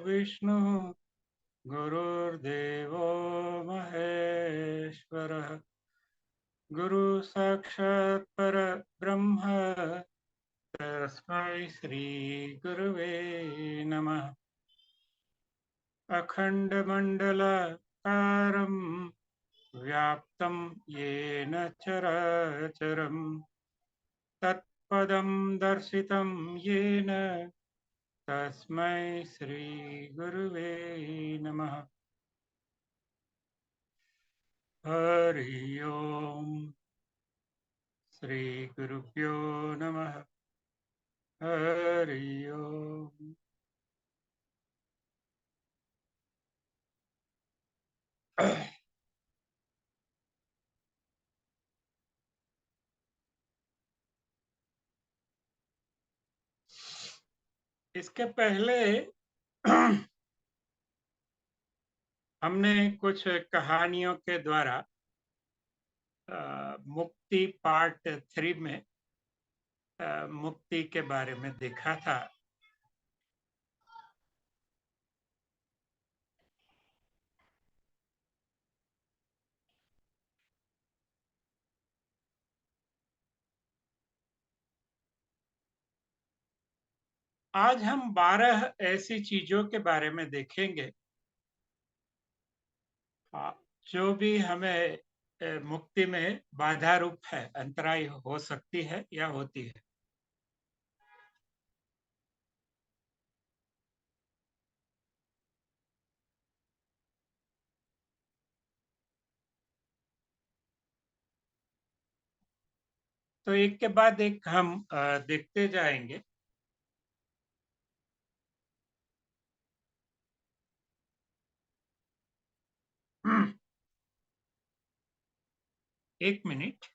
विष्णुः गुरुर्देवो महेश्वरः गुरु साक्षात् परब्रह्म तस्मै श्री गुरुवे नमः। अखण्डमण्डलाकारं व्याप्तं येन चराचरं तत्पदं दर्शितं येन तस्मै श्री गुरुवे नमः। हरि ओम श्री गुरुभ्यो नमः। हरि ओम। इसके पहले हमने कुछ कहानियों के द्वारा मुक्ति पार्ट 3 में मुक्ति के बारे में देखा था। आज हम 12 ऐसी चीजों के बारे में देखेंगे जो भी हमें मुक्ति में बाधा रूप है, अंतराय हो सकती है या होती है। तो एक के बाद एक हम देखते जाएंगे। एक मिनट।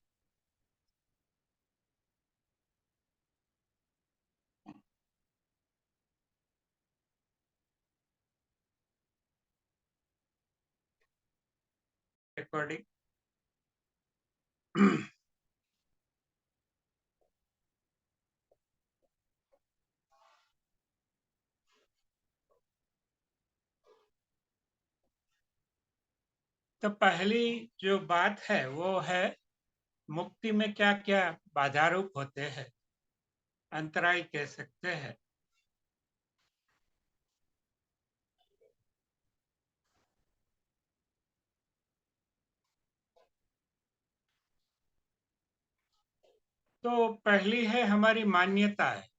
रिकॉर्डिंग। तो पहली जो बात है वो है मुक्ति में क्या क्या बाधा रूप होते हैं, अंतराय कह सकते हैं। तो पहली है हमारी मान्यता है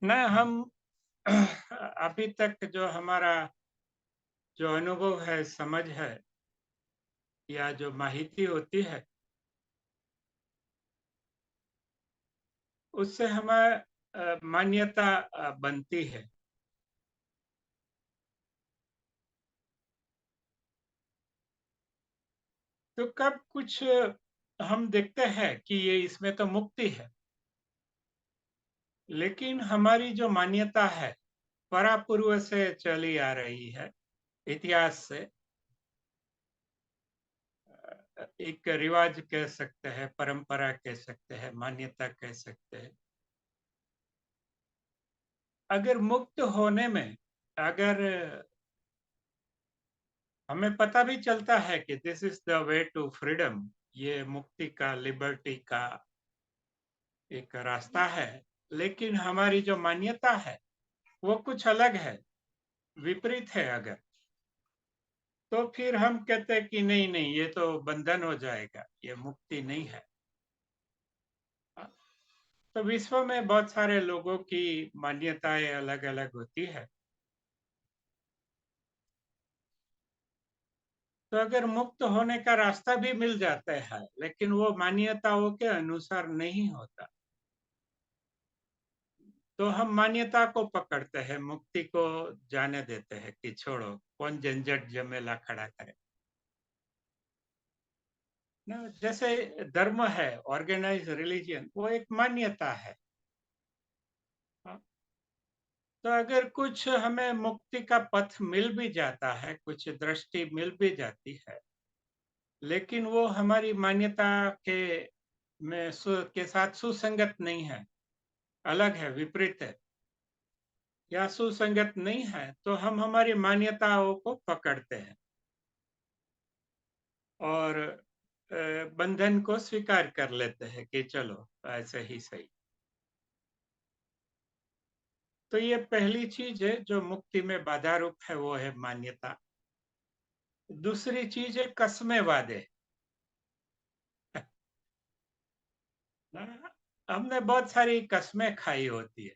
न। हम अभी तक जो हमारा जो अनुभव है, समझ है या जो माहिती होती है, उससे हमारी मान्यता बनती है। तो कब कुछ हम देखते हैं कि ये इसमें तो मुक्ति है, लेकिन हमारी जो मान्यता है परापूर्व से चली आ रही है, इतिहास से, एक रिवाज कह सकते हैं, परंपरा कह सकते हैं, मान्यता कह सकते हैं। अगर मुक्त होने में अगर हमें पता भी चलता है कि this is the way to freedom, ये मुक्ति का, लिबर्टी का एक रास्ता है, लेकिन हमारी जो मान्यता है वो कुछ अलग है, विपरीत है, अगर तो फिर हम कहते हैं कि नहीं नहीं, ये तो बंधन हो जाएगा, ये मुक्ति नहीं है। तो विश्व में बहुत सारे लोगों की मान्यताएं अलग अलग होती है। तो अगर मुक्त होने का रास्ता भी मिल जाता है, लेकिन वो मान्यताओं के अनुसार नहीं होता, तो हम मान्यता को पकड़ते हैं, मुक्ति को जाने देते हैं कि छोड़ो, कौन झंझट झमेला खड़ा करे ना। जैसे धर्म है, ऑर्गेनाइज रिलीजन, वो एक मान्यता है। हाँ? तो अगर कुछ हमें मुक्ति का पथ मिल भी जाता है, कुछ दृष्टि मिल भी जाती है, लेकिन वो हमारी मान्यता के के साथ सुसंगत नहीं है, अलग है, विपरीत है, या सुसंगत नहीं है, तो हम हमारी मान्यताओं को पकड़ते हैं और बंधन को स्वीकार कर लेते हैं कि चलो ऐसे ही सही। तो ये पहली चीज है जो मुक्ति में बाधा रूप है, वो है मान्यता। दूसरी चीज है कस्में वादे। हमने बहुत सारी कस्में खाई होती है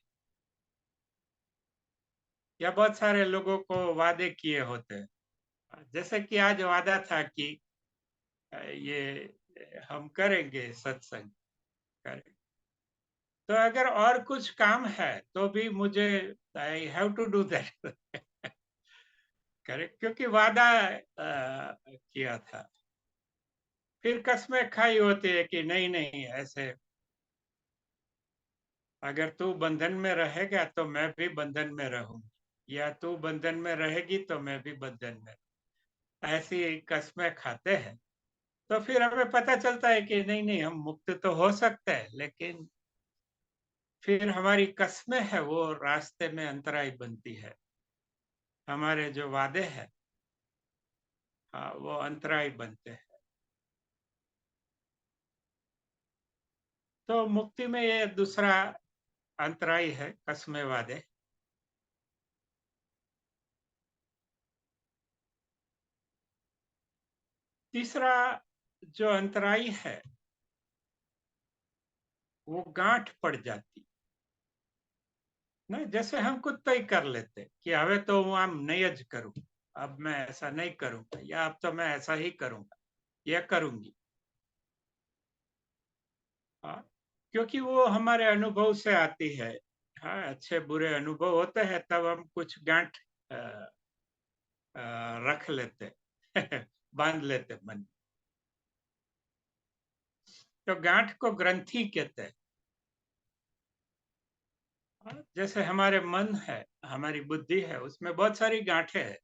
या बहुत सारे लोगों को वादे किए होते हैं। जैसे कि आज वादा था कि ये हम करेंगे, सत्संग करेंगे। तो अगर और कुछ काम है तो भी मुझे I have to do that. Correct, क्योंकि वादा किया था। फिर कस्में खाई होती है कि नहीं नहीं ऐसे, अगर तू बंधन में रहेगा तो मैं भी बंधन में रहूंगी, या तू बंधन में रहेगी तो मैं भी बंधन में, ऐसी कस्में खाते हैं। तो फिर हमें पता चलता है कि नहीं नहीं, हम मुक्त तो हो सकते हैं, लेकिन फिर हमारी कस्में है वो रास्ते में अंतराय बनती है। हमारे जो वादे हैं, हाँ, वो अंतराय बनते हैं। तो मुक्ति में ये दूसरा अंतराय है, कस्में वादे। तीसरा जो अंतराय है, वो गांठ पड़ जाती ना। जैसे हम खुद तय कर लेते कि हवे तो हूँ आम नहीं ज करूँ, अब मैं ऐसा नहीं करूंगा, या अब तो मैं ऐसा ही करूंगा या करूंगी। हाँ, क्योंकि वो हमारे अनुभव से आती है। हाँ, अच्छे बुरे अनुभव होते हैं तब हम कुछ गांठ अ, रख लेते बांध लेते मन। तो गांठ को ग्रंथि कहते हैं। हाँ, जैसे हमारे मन है, हमारी बुद्धि है, उसमें बहुत सारी गांठें हैं।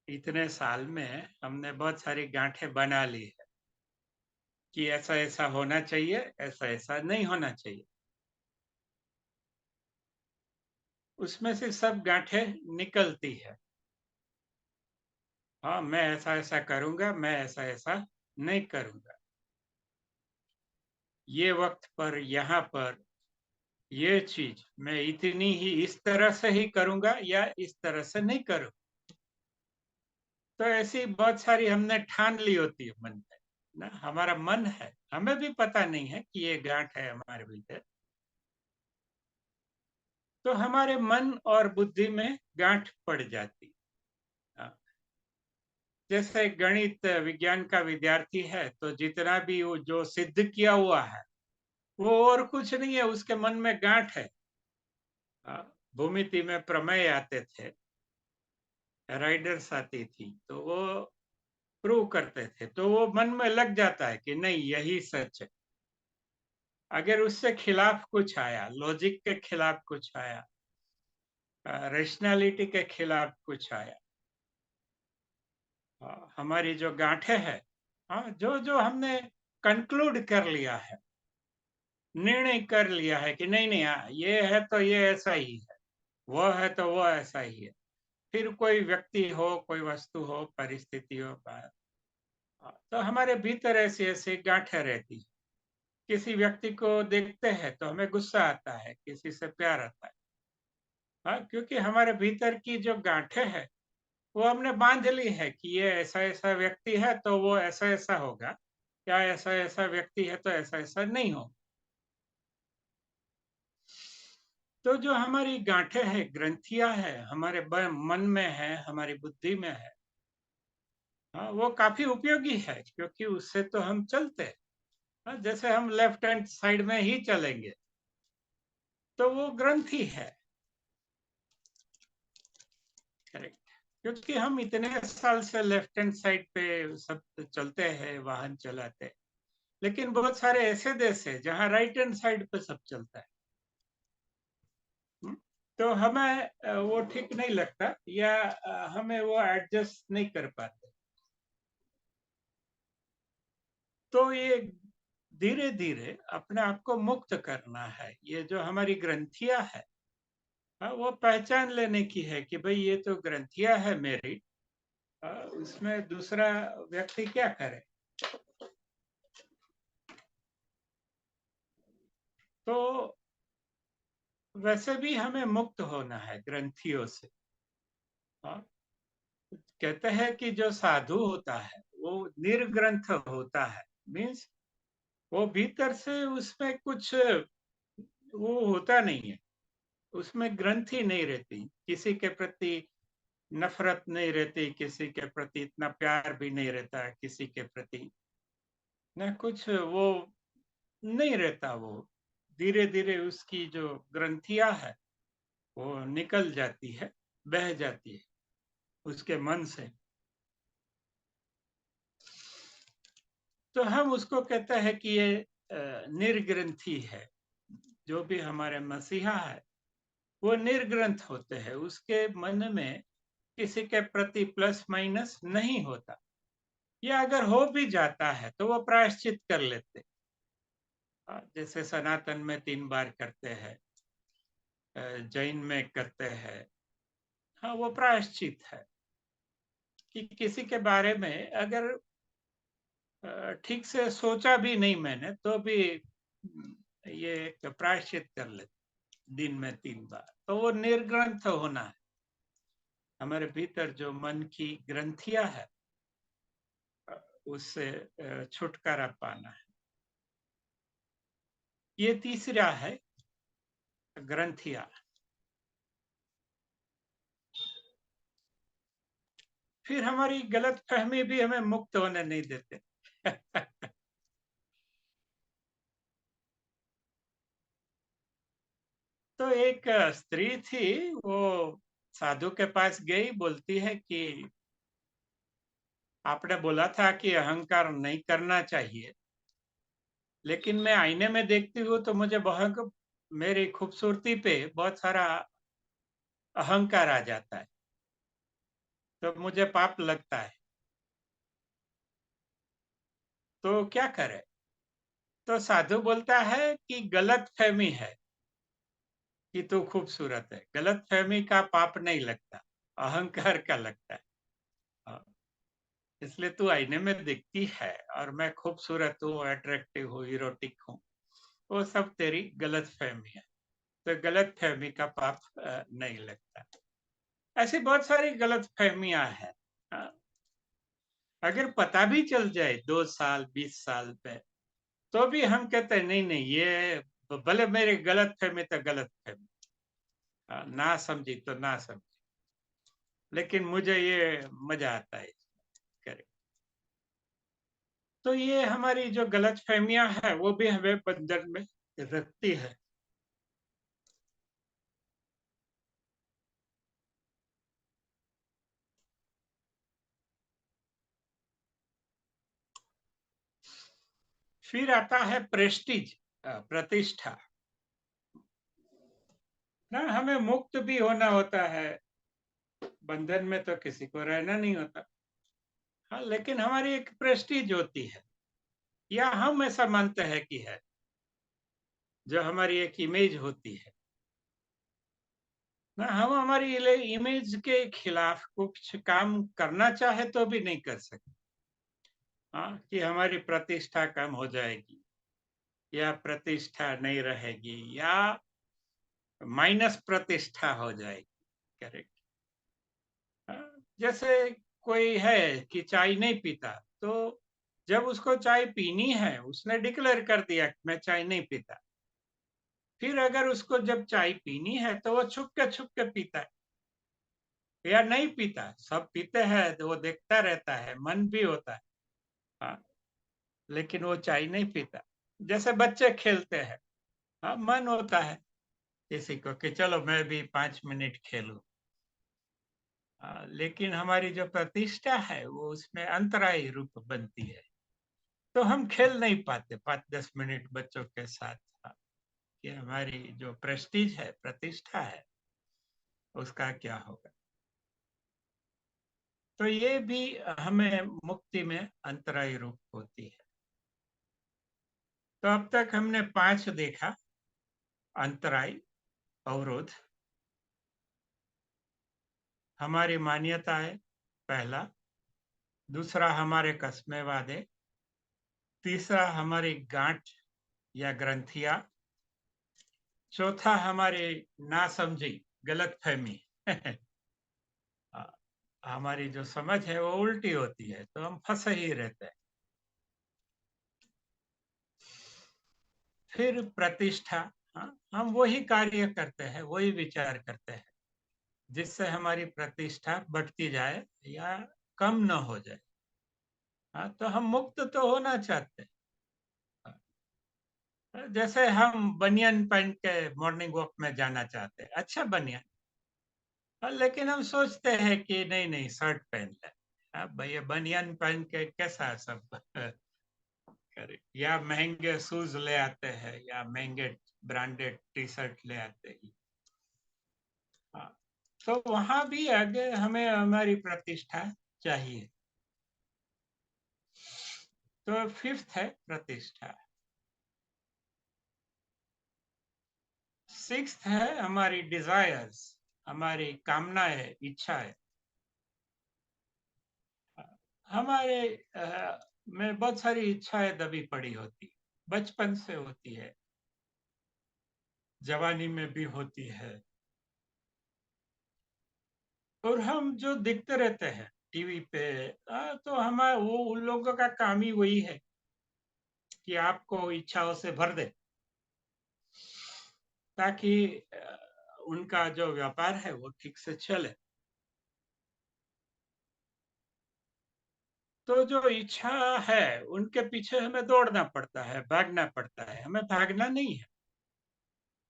इतने साल में हमने बहुत सारी गांठें बना ली है कि ऐसा ऐसा होना चाहिए, ऐसा ऐसा नहीं होना चाहिए। उसमें से सब गांठें निकलती है। हाँ, मैं ऐसा ऐसा करूंगा, मैं ऐसा ऐसा नहीं करूंगा, ये वक्त पर, यहाँ पर, ये चीज मैं इतनी ही इस तरह से ही करूंगा या इस तरह से नहीं करूँ। तो ऐसी बहुत सारी हमने ठान ली होती है मन में ना। हमारा मन है, हमें भी पता नहीं है कि ये गांठ है हमारे भीतर। तो हमारे मन और बुद्धि में गांठ पड़ जाती। हाँ, जैसे गणित विज्ञान का विद्यार्थी है तो जितना भी वो जो सिद्ध किया हुआ है, वो और कुछ नहीं है, उसके मन में गांठ है। हाँ, भूमिति में प्रमेय आते थे, राइडर्स आती थी, तो वो प्रूव करते थे, तो वो मन में लग जाता है कि नहीं यही सच है। अगर उससे खिलाफ कुछ आया, लॉजिक के खिलाफ कुछ आया, रेशनैलिटी के खिलाफ कुछ आया, हमारी जो गांठें हैं, हाँ, जो जो हमने कंक्लूड कर लिया है, निर्णय कर लिया है कि नहीं नहीं, हाँ, ये है तो ये ऐसा ही है, वो है तो वो ऐसा ही है। फिर कोई व्यक्ति हो, कोई वस्तु हो, परिस्थिति हो, तो हमारे भीतर ऐसी ऐसी गांठें रहती है। किसी व्यक्ति को देखते हैं तो हमें गुस्सा आता है, किसी से प्यार आता है। हाँ, क्योंकि हमारे भीतर की जो गांठें हैं, वो हमने बांध ली है कि ये ऐसा ऐसा व्यक्ति है तो वो ऐसा ऐसा होगा, या ऐसा ऐसा व्यक्ति है तो ऐसा ऐसा नहीं हो। तो जो हमारी गांठें हैं, ग्रंथियां हैं, हमारे मन में है, हमारी बुद्धि में है, हाँ, वो काफी उपयोगी है, क्योंकि उससे तो हम चलते हैं। हाँ, जैसे हम लेफ्ट हैंड साइड में ही चलेंगे, तो वो ग्रंथि है। करेक्ट, क्योंकि हम इतने साल से लेफ्ट हैंड साइड पे सब चलते हैं, वाहन चलाते हैं। लेकिन बहुत सारे ऐसे देश है जहाँ राइट हैंड साइड पे सब चलता है। हम्म, तो हमें वो ठीक नहीं लगता, या हमें वो एडजस्ट नहीं कर पाते। तो ये धीरे धीरे अपने आप को मुक्त करना है। ये जो हमारी ग्रंथियां है, वो पहचान लेने की है कि भाई ये तो ग्रंथियां है मेरी, उसमें दूसरा व्यक्ति क्या करे। तो वैसे भी हमें मुक्त होना है ग्रंथियों से। हाँ, कहते हैं कि जो साधु होता है वो निर्ग्रंथ होता है। मीन्स वो भीतर से उसमें कुछ वो होता नहीं है, उसमें ग्रंथि नहीं रहती, किसी के प्रति नफरत नहीं रहती, किसी के प्रति इतना प्यार भी नहीं रहता, किसी के प्रति न कुछ वो नहीं रहता। वो धीरे धीरे उसकी जो ग्रंथियां है वो निकल जाती है, बह जाती है उसके मन से। तो हम उसको कहते हैं कि ये निर्ग्रंथी है। जो भी हमारे मसीहा है वो निर्ग्रंथ होते हैं, उसके मन में किसी के प्रति प्लस माइनस नहीं होता, या अगर हो भी जाता है तो वो प्रायश्चित कर लेते। जैसे सनातन में 3 बार करते हैं, जैन में करते हैं। हाँ, वो प्रायश्चित है कि किसी के बारे में अगर ठीक से सोचा भी नहीं मैंने तो भी ये एक प्रायश्चित कर लेते दिन में 3 बार। तो वो निर्ग्रंथ होना है, हमारे भीतर जो मन की ग्रंथियां है उससे छुटकारा पाना है। ये तीसरा है, ग्रंथियां। फिर हमारी गलत फहमी भी हमें मुक्त होने नहीं देते। तो एक स्त्री थी, वो साधु के पास गई, बोलती है कि आपने बोला था कि अहंकार नहीं करना चाहिए, लेकिन मैं आईने में देखती हूँ तो मुझे बहुत, मेरी खूबसूरती पे बहुत सारा अहंकार आ जाता है, तो मुझे पाप लगता है। तो क्या करे? तो साधु बोलता है कि गलत फहमी है कि तू खूबसूरत है। गलत फहमी का पाप नहीं लगता, अहंकार का लगता है। हाँ, इसलिए तू आईने में दिखती है और मैं खूबसूरत हूँ, अट्रैक्टिव हूँ, इरोटिक हूँ, वो सब तेरी गलत फहमी है। तो गलत फहमी का पाप नहीं लगता। ऐसी बहुत सारी गलत फहमियां हैं। हाँ, अगर पता भी चल जाए 2 साल 20 साल पे, तो भी हम कहते हैं नहीं नहीं, ये भले मेरी गलत फहमी तो गलत फहमी, ना समझी तो ना समझी, लेकिन मुझे ये मजा आता है करे। तो ये हमारी जो गलत फहमियां हैं वो भी हमें बंधन में रखती है। फिर आता है प्रेस्टीज, प्रतिष्ठा। ना हमें मुक्त भी होना होता है, बंधन में तो किसी को रहना नहीं होता। हाँ, लेकिन हमारी एक प्रेस्टीज होती है, या हम ऐसा मानते हैं कि है, जो हमारी एक इमेज होती है ना। हम हमारी इमेज के खिलाफ कुछ काम करना चाहे तो भी नहीं कर सकते। हाँ, कि हमारी प्रतिष्ठा कम हो जाएगी, या प्रतिष्ठा नहीं रहेगी, या माइनस प्रतिष्ठा हो जाएगी। करेक्ट। जैसे कोई है कि चाय नहीं पीता, तो जब उसको चाय पीनी है उसने डिक्लेयर कर दिया कि मैं चाय नहीं पीता। फिर अगर उसको जब चाय पीनी है तो वो छुप के पीता है, या नहीं पीता। सब पीते हैं तो वो देखता रहता है, मन भी होता है। हाँ, लेकिन वो चाय नहीं पीता। जैसे बच्चे खेलते हैं, हाँ, मन होता है किसी को कि चलो मैं भी 5 मिनट खेलूं। लेकिन हमारी जो प्रतिष्ठा है वो उसमें अंतरायी रूप बनती है, तो हम खेल नहीं पाते 5-10 मिनट बच्चों के साथ। हाँ, कि हमारी जो प्रेस्टीज है, प्रतिष्ठा है, उसका क्या होगा। तो ये भी हमें मुक्ति में अंतरायी रूप होती है। तो अब तक हमने 5 देखा। अंतराय, अवरोध, हमारी मान्यताएं, पहला। दूसरा, हमारे कस्मे वादे। तीसरा, हमारी गांठ या ग्रंथियां। चौथा, हमारी नासमझी, गलतफहमी। हमारी जो समझ है वो उल्टी होती है, तो हम फंसे ही रहते हैं। फिर प्रतिष्ठा। हम वही कार्य करते हैं, वही विचार करते हैं जिससे हमारी प्रतिष्ठा बढ़ती जाए या कम न हो जाए। तो हम मुक्त तो होना चाहते हैं। जैसे हम बनियान पहन के मॉर्निंग वॉक में जाना चाहते हैं, अच्छा बनियान। लेकिन हम सोचते हैं कि नहीं नहीं, शर्ट पहन ले। भैया बनियान पहन के कैसा सब करे, या महंगे शूज ले आते हैं या महंगे ब्रांडेड टी शर्ट ले आते हैं। तो वहां भी आगे हमें हमारी प्रतिष्ठा चाहिए। तो फिफ्थ है प्रतिष्ठा। सिक्स्थ है हमारी डिजायर्स, हमारी कामनाएं, इच्छाएं। हमारे में बहुत सारी इच्छाएं दबी पड़ी होती, बचपन से होती है, जवानी में भी होती है। और हम जो दिखते रहते हैं टीवी पे, तो हमारा वो उन लोगों का काम ही वही है कि आपको इच्छाओं से भर दे, ताकि उनका जो व्यापार है वो ठीक से चले। तो जो इच्छा है उनके पीछे हमें दौड़ना पड़ता है, भागना पड़ता है। हमें भागना नहीं है,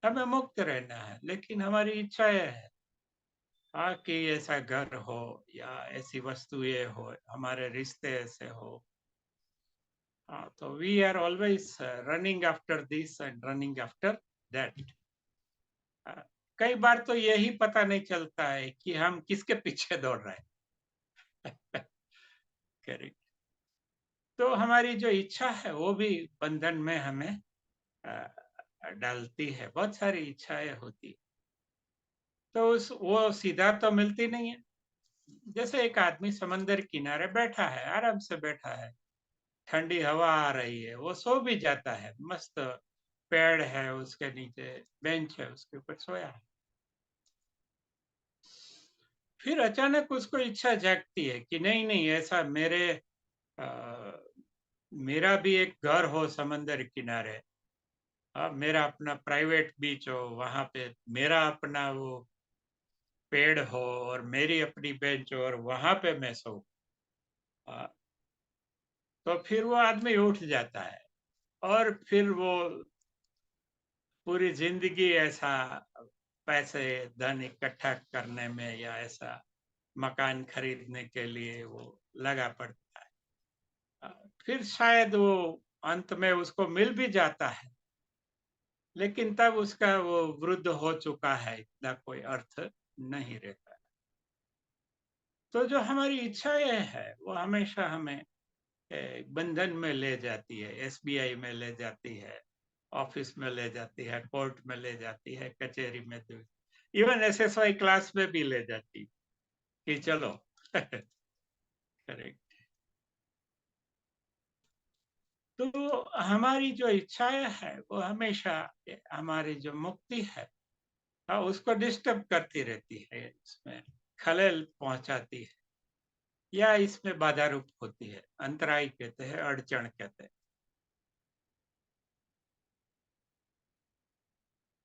हमें मुक्त रहना है। लेकिन हमारी इच्छाएं है, कि ऐसा घर हो या ऐसी वस्तुएं हो, हमारे रिश्ते ऐसे हो। तो we are always running after this and running after that. कई बार तो यही पता नहीं चलता है कि हम किसके पीछे दौड़ रहे हैं। करेक्ट। तो हमारी जो इच्छा है वो भी बंधन में हमें डालती है। बहुत सारी इच्छाएं होती, तो उस वो सीधा तो मिलती नहीं है। जैसे एक आदमी समंदर किनारे बैठा है, आराम से बैठा है, ठंडी हवा आ रही है, वो सो भी जाता है, मस्त पेड़ है उसके नीचे, बेंच है, उसके ऊपर सोया है। फिर अचानक उसको इच्छा जागती है कि नहीं नहीं, ऐसा आ, मेरा भी एक घर हो समंदर किनारे, मेरा अपना प्राइवेट बीच हो, वहां पे मेरा अपना वो पेड़ हो और मेरी अपनी बेंच हो और वहां पे मैं सो। तो फिर वो आदमी उठ जाता है और फिर वो पूरी जिंदगी ऐसा पैसे धन इकट्ठा करने में या ऐसा मकान खरीदने के लिए वो लगा पड़ता है। फिर शायद वो अंत में उसको मिल भी जाता है, लेकिन तब उसका वो वृद्ध हो चुका है, इतना कोई अर्थ नहीं रहता। तो जो हमारी इच्छाएं है वो हमेशा हमें बंधन में ले जाती है, एसबीआई में ले जाती है, ऑफिस में ले जाती है, कोर्ट में ले जाती है, कचहरी में, इवन एसएसवाई क्लास में भी ले जाती कि चलो। करेक्ट। तो हमारी जो इच्छाएं है वो हमेशा हमारी जो मुक्ति है, उसको डिस्टर्ब करती रहती है, इसमें खलल पहुंचाती है या इसमें बाधा रूप होती है। अंतराय कहते हैं, अड़चन कहते हैं।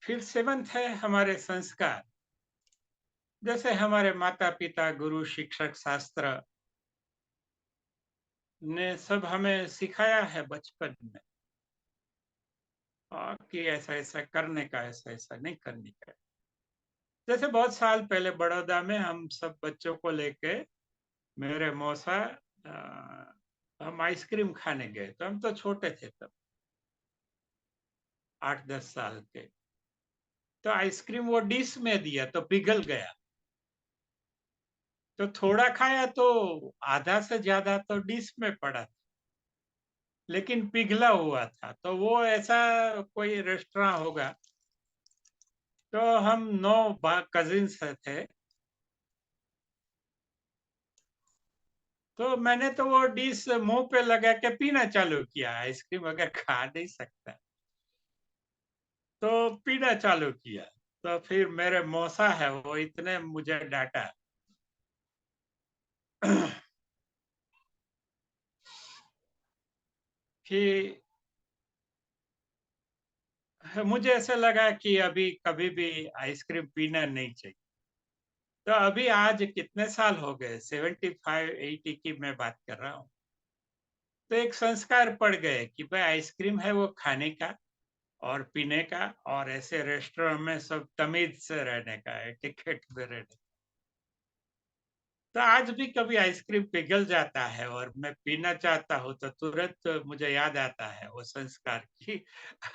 फिर सेवंथ है हमारे संस्कार। जैसे हमारे माता पिता, गुरु, शिक्षक, शास्त्र ने सब हमें सिखाया है बचपन में, कि ऐसा ऐसा करने का, ऐसा ऐसा नहीं करने का। जैसे बहुत साल पहले बड़ौदा में हम सब बच्चों को लेके, मेरे मौसा, हम आइसक्रीम खाने गए। तो हम तो छोटे थे तब, 8-10 साल के। तो आइसक्रीम वो डिश में दिया तो पिघल गया। तो थोड़ा खाया तो आधा से ज्यादा तो डिश में पड़ा। लेकिन पिघला हुआ था। तो वो ऐसा कोई रेस्टोरेंट होगा। तो हम 9 कजिन्स थे। तो मैंने तो वो डिश मुंह पे लगा के पीना चालू किया। आइसक्रीम अगर खा नहीं सकता तो पीना चालू किया। तो फिर मेरे मौसा है वो इतने मुझे डांटा कि मुझे ऐसा लगा कि अभी कभी भी आइसक्रीम पीना नहीं चाहिए। तो अभी आज कितने साल हो गए, 75 80 की मैं बात कर रहा हूँ। तो एक संस्कार पड़ गए कि भाई आइसक्रीम है वो खाने का और पीने का, और ऐसे रेस्टोरेंट में सब तमीज से रहने का, एटिकेट में रहने का। तो आज भी कभी आइसक्रीम पिघल जाता है और मैं पीना चाहता हूँ तो तुरंत मुझे याद आता है वो संस्कार कि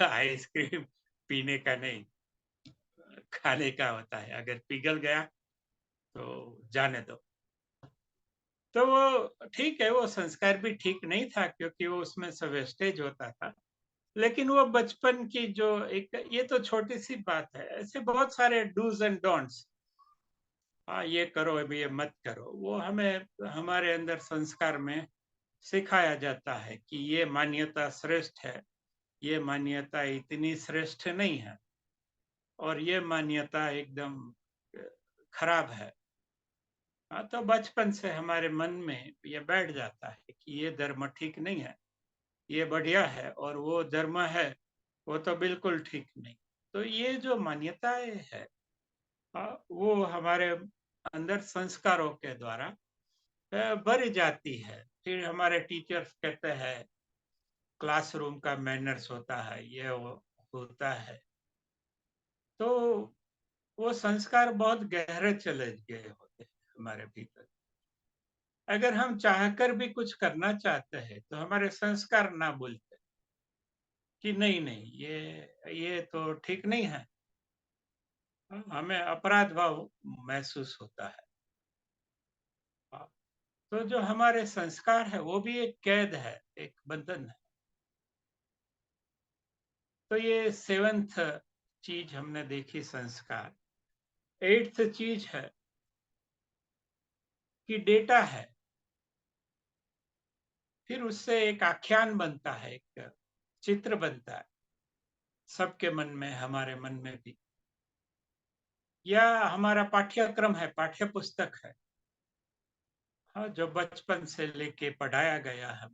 आइसक्रीम पीने का नहीं, खाने का होता है। अगर पिघल गया तो जाने दो। तो वो ठीक है, वो संस्कार भी ठीक नहीं था क्योंकि वो उसमें से वेस्टेज होता था। लेकिन वो बचपन की जो एक, ये तो छोटी-सी बात है। ऐसे बहुत सारे डूज़ एंड डोंट्स, ये करो, अभी ये मत करो। वो हमें हमारे अंदर संस्कार में सिखाया जाता है कि ये मान्यता श्रेष्ठ है, ये मान्यता इतनी श्रेष्ठ नहीं है, और ये मान्यता एकदम अ, खराब है। हाँ, तो बचपन से हमारे मन में ये बैठ जाता है कि ये धर्म ठीक नहीं है, ये बढ़िया है, और वो धर्म है, वो तो बिल्कुल ठीक नहीं। तो ये जो मान्यताएँ हैं, वो हमारे अंदर संस्कारों के द्वारा भरी जाती है। फिर हमारे टीचर्स कहते हैं, क्लासरूम का मैनर्स होता है, ये वो होता है। तो वो संस्कार बहुत गहरे चले गए होते हैं हमारे भीतर। अगर हम चाहकर भी कुछ करना चाहते हैं, तो हमारे संस्कार ना बोलते कि नहीं, नहीं, ये तो ठीक नहीं है। हमें अपराध भाव महसूस होता है। हाँ, तो जो हमारे संस्कार है, वो भी एक कैद है, एक बंधन है। तो ये 7th चीज़ हमने देखी संस्कार। 8th चीज़ है कि डेटा है, फिर उससे एक आख्यान बनता है, एक चित्र बनता है, सबके मन में, हमारे मन में भी। या हमारा पाठ्यक्रम है, पाठ्य पुस्तक है, हाँ, जो बचपन से लेके पढ़ाया गया है,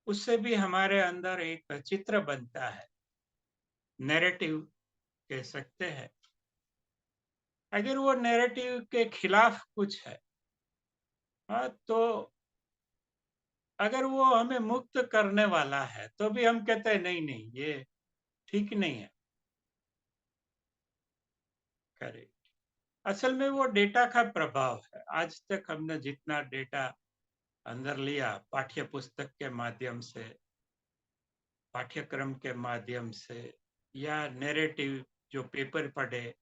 उससे भी हमारे अंदर एक चित्र बनता है, नैरेटिव कह सकते हैं। अगर वो नैरेटिव के खिलाफ कुछ है, तो अगर वो हमें मुक्त करने वाला है, तो भी हम कहते हैं नहीं, नहीं, ये ठीक नहीं है। करेक्ट। असल में वो डेटा का प्रभाव है। आज तक हमने जितना डेटा अंदर लिया पाठ्य पुस्तक के माध्यम से, पाठ्यक्रम के माध्यम से, या नैरेटिव जो पेपर पढ़े,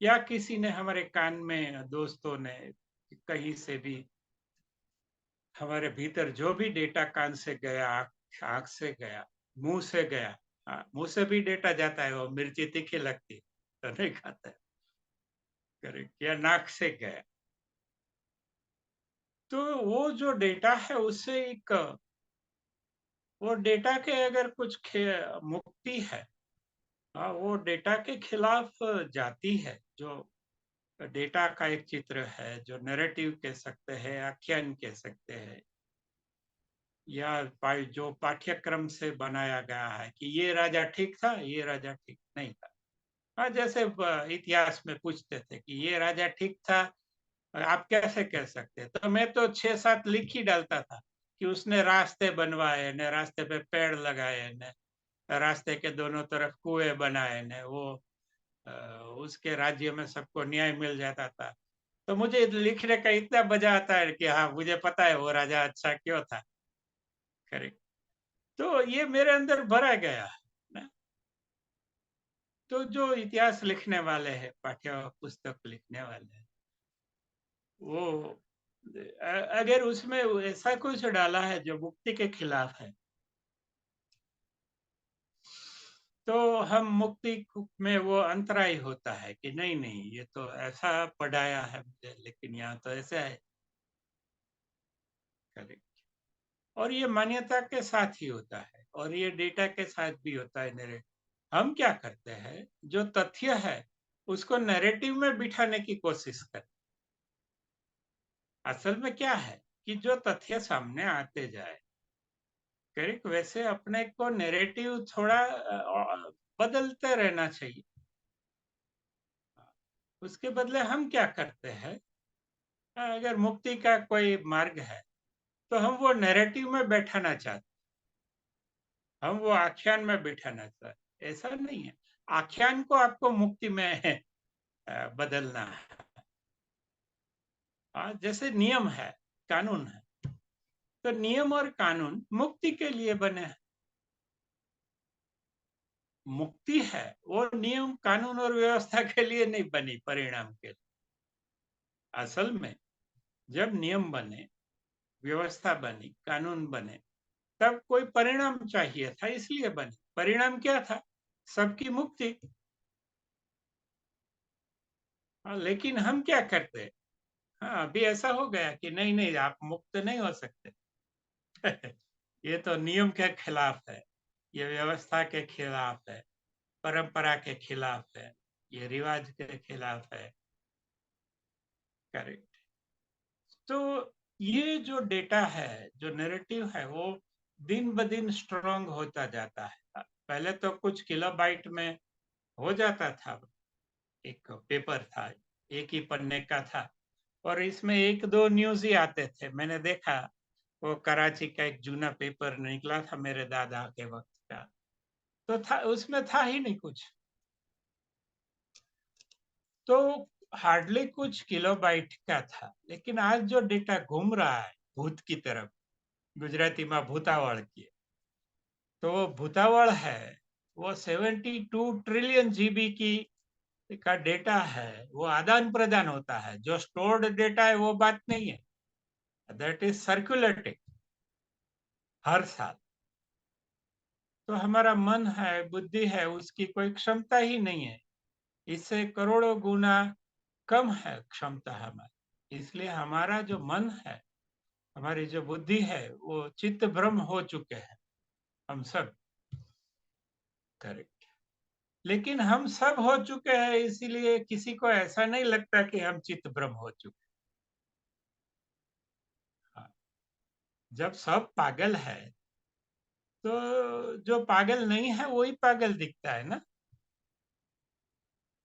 या किसी ने हमारे कान में, दोस्तों ने कहीं से भी, हमारे भीतर जो भी डेटा कान से गया, आँख से गया, मुँह से गया, मुँह से भी डेटा जाता है, वो मिर्ची तीखी लगती है, तो नहीं खाता है, करेक्ट, या नाक से गया। तो वो जो डेटा है उससे एक, वो डेटा के अगर कुछ मुक्ति है, वो डेटा के खिलाफ जाती है। जो डेटा का एक चित्र है, जो नैरेटिव कह सकते हैं, आख्यान कह सकते हैं, या जो पाठ्यक्रम से बनाया गया है कि ये राजा ठीक था, ये राजा ठीक नहीं था। हाँ, जैसे इतिहास में पूछते थे कि ये राजा ठीक था, आप कैसे कह सकते हैं? तो मैं तो 6-7 लिख ही डालता था कि उसने रास्ते बनवाए ने, रास्ते पे पेड़ लगाए ने, रास्ते के दोनों तरफ कुएं बनाए ने, वो अ, उसके राज्य में सबको न्याय मिल जाता था। तो मुझे लिखने का इतना मजा आता है कि हाँ, मुझे पता है वो राजा अच्छा क्यों था। करेक्ट। तो ये मेरे अंदर भरा गया है ना। तो जो इतिहास लिखने वाले हैं, पाठ्य पुस्तक लिखने वाले हैं, वो अगर उसमें ऐसा कुछ डाला है जो मुक्ति के खिलाफ है, तो हम मुक्ति में वो अंतराय होता है कि नहीं नहीं, ये तो ऐसा पढ़ाया है मुझे, लेकिन यहाँ तो ऐसा है। करेक्ट। और ये मान्यता के साथ ही होता है, और ये डेटा के साथ भी होता है। नरे हम क्या करते हैं, जो तथ्य है उसको नैरेटिव में बिठाने की कोशिश करते। असल में क्या है कि जो तथ्य सामने आते जाए, करेक्ट, वैसे अपने को नैरेटिव थोड़ा बदलते रहना चाहिए। उसके बदले हम क्या करते हैं, अगर मुक्ति का कोई मार्ग है तो हम वो नैरेटिव में बैठाना चाहते, हम वो आख्यान में बैठाना चाहते। ऐसा नहीं है, आख्यान को आपको मुक्ति में बदलना है। जैसे नियम है, कानून है, तो नियम और कानून मुक्ति के लिए बने हैं। मुक्ति है वो नियम कानून और व्यवस्था के लिए नहीं बनी, परिणाम के लिए। असल में जब नियम बने, व्यवस्था बनी, कानून बने, तब कोई परिणाम चाहिए था, इसलिए बने। परिणाम क्या था? सबकी मुक्ति। लेकिन हम क्या करते हैं, हाँ अभी ऐसा हो गया कि नहीं नहीं, आप मुक्त नहीं हो सकते। ये तो नियम के खिलाफ है, ये व्यवस्था के खिलाफ है, परंपरा के खिलाफ है, ये रिवाज के खिलाफ है। करेक्ट। तो ये जो डेटा है, जो नैरेटिव है, वो दिन ब दिन स्ट्रांग होता जाता है। पहले तो कुछ किलोबाइट में हो जाता था, एक पेपर था, एक ही पन्ने का था, और इसमें एक दो न्यूज ही आते थे। मैंने देखा वो कराची का एक जूना पेपर निकला था मेरे दादा के वक्त का, तो था उसमें था ही नहीं कुछ। तो हार्डली कुछ किलोबाइट का था। लेकिन आज जो डेटा घूम रहा है भूत की तरफ, गुजराती में भूतावल की, तो वो भूतावल है, वो 72 ट्रिलियन जीबी की का डेटा है। वो आदान प्रदान होता है, जो स्टोर्ड डेटा है वो बात नहीं है, दैट इज सर्कुलेटिंग हर साल। तो हमारा मन है, बुद्धि है, उसकी कोई क्षमता ही नहीं है, इससे करोड़ों गुना कम है क्षमता हमारी। इसलिए हमारा जो मन है, हमारी जो बुद्धि है, वो चित्त भ्रम हो चुके हैं हम सब। करेक्ट। लेकिन हम सब हो चुके हैं, इसीलिए किसी को ऐसा नहीं लगता कि हम चित्त भ्रम हो चुके। हाँ, जब सब पागल है तो जो पागल नहीं है वही पागल दिखता है ना।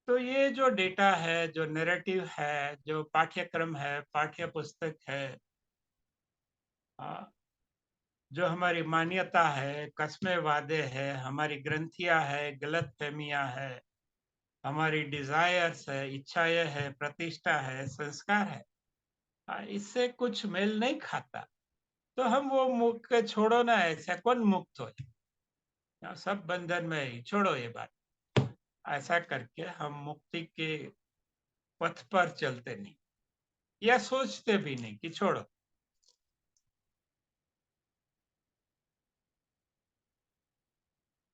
तो ये जो डेटा है, जो नैरेटिव है, जो पाठ्यक्रम है, पाठ्य पुस्तक है, जो हमारी मान्यता है, कस्में वादे है, हमारी ग्रंथियां है, गलत फहमियां है, हमारी डिजायर्स है, इच्छाएं है, प्रतिष्ठा है, संस्कार है, इससे कुछ मेल नहीं खाता। तो हम वो मुक्त छोड़ो ना, ऐसा कौन मुक्त हो, सब बंधन में ही, छोड़ो ये बात। ऐसा करके हम मुक्ति के पथ पर चलते नहीं, या सोचते भी नहीं कि छोड़ो।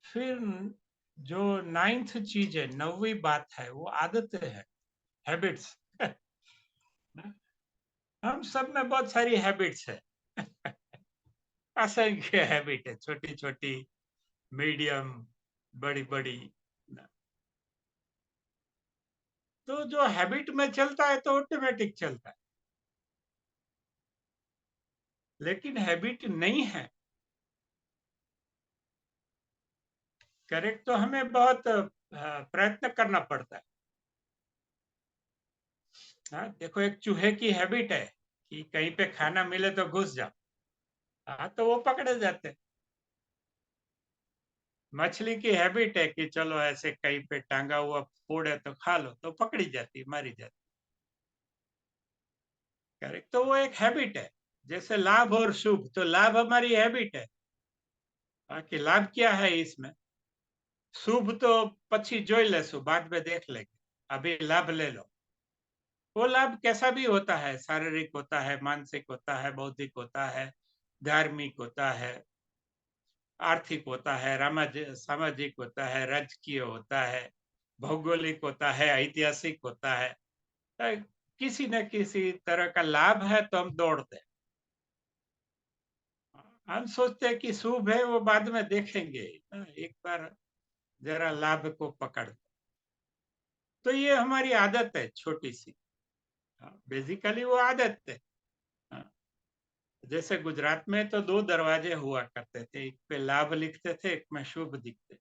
फिर जो नाइन्थ चीज है, नौवीं बात है, वो आदतें है, हैबिट्स। हम सब में बहुत सारी हैबिट्स है। असंख्य हैबिट है, छोटी छोटी, मीडियम, बड़ी बड़ी। तो जो हैबिट में चलता है तो ऑटोमेटिक चलता है। लेकिन हैबिट नहीं है, करेक्ट, तो हमें बहुत प्रयत्न करना पड़ता है। हाँ, देखो एक चूहे की हैबिट है कि कहीं पे खाना मिले तो घुस जाओ। हाँ, तो वो पकड़े जाते हैं। मछली की हैबिट है कि चलो ऐसे कहीं पे टांगा हुआ फूड है तो खा लो, तो पकड़ी जाती, मारी जाती। करेक्ट, तो वो एक हैबिट है। जैसे लाभ और शुभ, तो लाभ हमारी हैबिट है। कि लाभ क्या है इसमें, शुभ तो पछी जोई लेसु, बाद में देख लेंगे, अभी लाभ ले लो। वो लाभ कैसा भी होता है, शारीरिक होता है, मानसिक होता है, बौद्धिक होता है, धार्मिक होता है, आर्थिक होता है, सामाजिक होता है, राजकीय होता है, भौगोलिक होता है, ऐतिहासिक होता है। अ, किसी न किसी तरह का लाभ है तो हम दौड़ते हैं। हम सोचते हैं कि शुभ है वो बाद में देखेंगे, एक बार ज़रा लाभ को पकड़। तो ये हमारी आदत है छोटी-सी। हाँ, बेसिकली वो आदत है। हाँ, जैसे गुजरात में तो 2 दरवाजे हुआ करते थे, एक पे लाभ लिखते थे, एक में शुभ दिखते।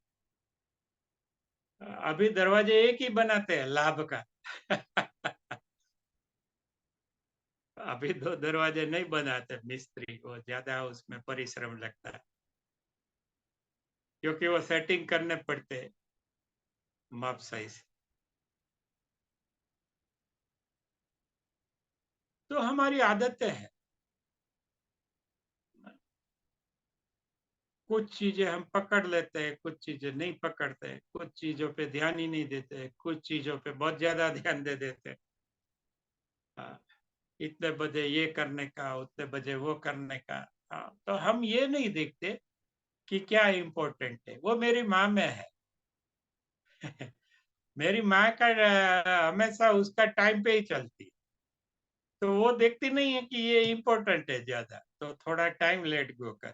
अभी दरवाजे एक ही बनाते हैं लाभ का। अभी 2 दरवाजे नहीं बनाते मिस्त्री को, ज़्यादा उसमें परिश्रम लगता है, क्योंकि वो सेटिंग करने पड़ते हैं माप सही से। तो हमारी आदतें हैं। कुछ चीज़ें हम पकड़ लेते हैं, कुछ चीज़ें नहीं पकड़ते हैं, कुछ चीज़ों पे ध्यान ही नहीं देते, कुछ चीज़ों पे बहुत ज़्यादा ध्यान दे देते हैं। हाँ, इतने बजे ये करने का, उतने बजे वो करने का। हाँ, तो हम ये नहीं देखते कि क्या इम्पोर्टेंट है, वो मेरी माँ में है। मेरी माँ का हमेशा उसका टाइम पे ही चलती है, तो वो देखती नहीं है कि ये इम्पोर्टेंट है ज़्यादा, तो थोड़ा टाइम लेट गो कर।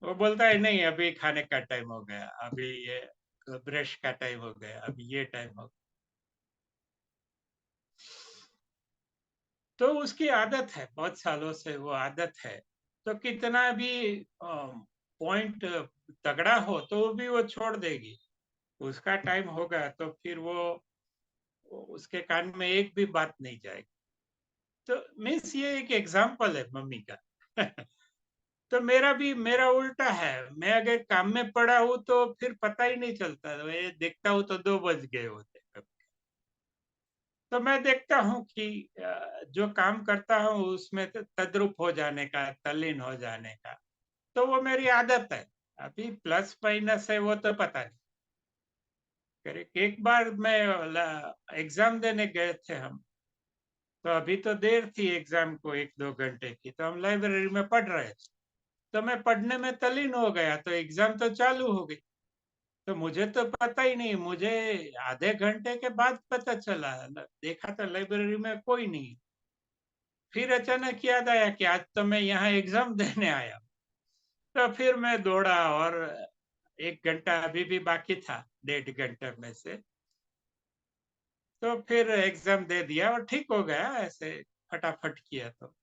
वो बोलता है नहीं अभी खाने का टाइम हो गया, अभी ये ब्रश का टाइम हो गया, अभी ये टाइम हो। तो उसकी आदत है, बहुत सालों से वो आदत है। तो कितना भी पॉइंट तगड़ा हो तो भी वो छोड़ देगी। उसका टाइम होगा तो फिर वो उसके कान में एक भी बात नहीं जाएगी। तो मीन्स ये एक एग्जाम्पल है मम्मी का। तो मेरा उल्टा है। मैं अगर काम में पड़ा हूँ तो फिर पता ही नहीं चलता। मैं देखता हूँ तो 2 बज गए होते हैं। तो मैं देखता हूँ कि जो काम करता हूँ उसमें तद्रुप हो जाने का, तल्लीन हो जाने का, तो वो मेरी आदत है। अभी प्लस माइनस है वो तो पता नहीं। करेक्ट, एक बार मैं एग्जाम देने गए थे हम, तो अभी तो देर थी एग्जाम को 1-2 घंटे की, तो हम लाइब्रेरी में पढ़ रहे थे। तो मैं पढ़ने में तल्लीन हो गया, तो एग्जाम तो चालू हो गई। तो मुझे तो पता ही नहीं, मुझे आधे घंटे के बाद पता चला। देखा तो लाइब्रेरी में कोई नहीं। फिर अचानक याद आया कि आज तो मैं यहाँ एग्जाम देने आया। तो फिर मैं दौड़ा और 1 घंटा अभी भी बाकी था, 1.5 घंटे में से। तो फिर एग्जाम दे दिया और ठीक हो गया ऐसे, फटाफट किया तो।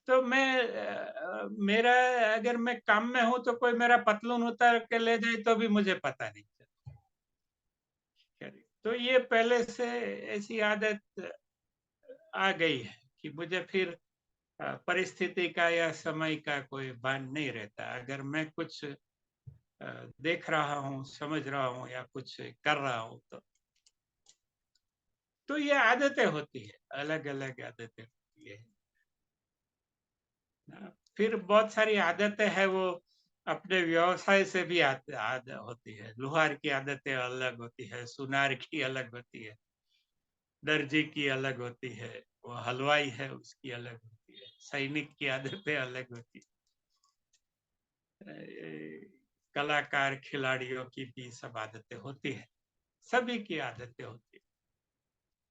तो मेरा अगर मैं काम में हूँ तो कोई मेरा पतलून उतार के ले जाए तो भी मुझे पता नहीं चलता। तो ये पहले से ऐसी आदत आ गई है कि मुझे फिर परिस्थिति का या समय का कोई भान नहीं रहता। अगर मैं कुछ देख रहा हूँ, समझ रहा हूँ या कुछ कर रहा हूँ तो ये आदतें होती है, अलग-अलग आदतें होती है। फिर बहुत सारी आदतें हैं वो अपने व्यवसाय से भी होती है। लोहार की आदतें अलग होती है, सुनार की अलग होती है, दर्जी की अलग होती है, वो हलवाई है उसकी अलग होती है, सैनिक की आदतें अलग होती है। कलाकार खिलाड़ियों की भी सब आदतें होती है, सभी की आदतें होती है।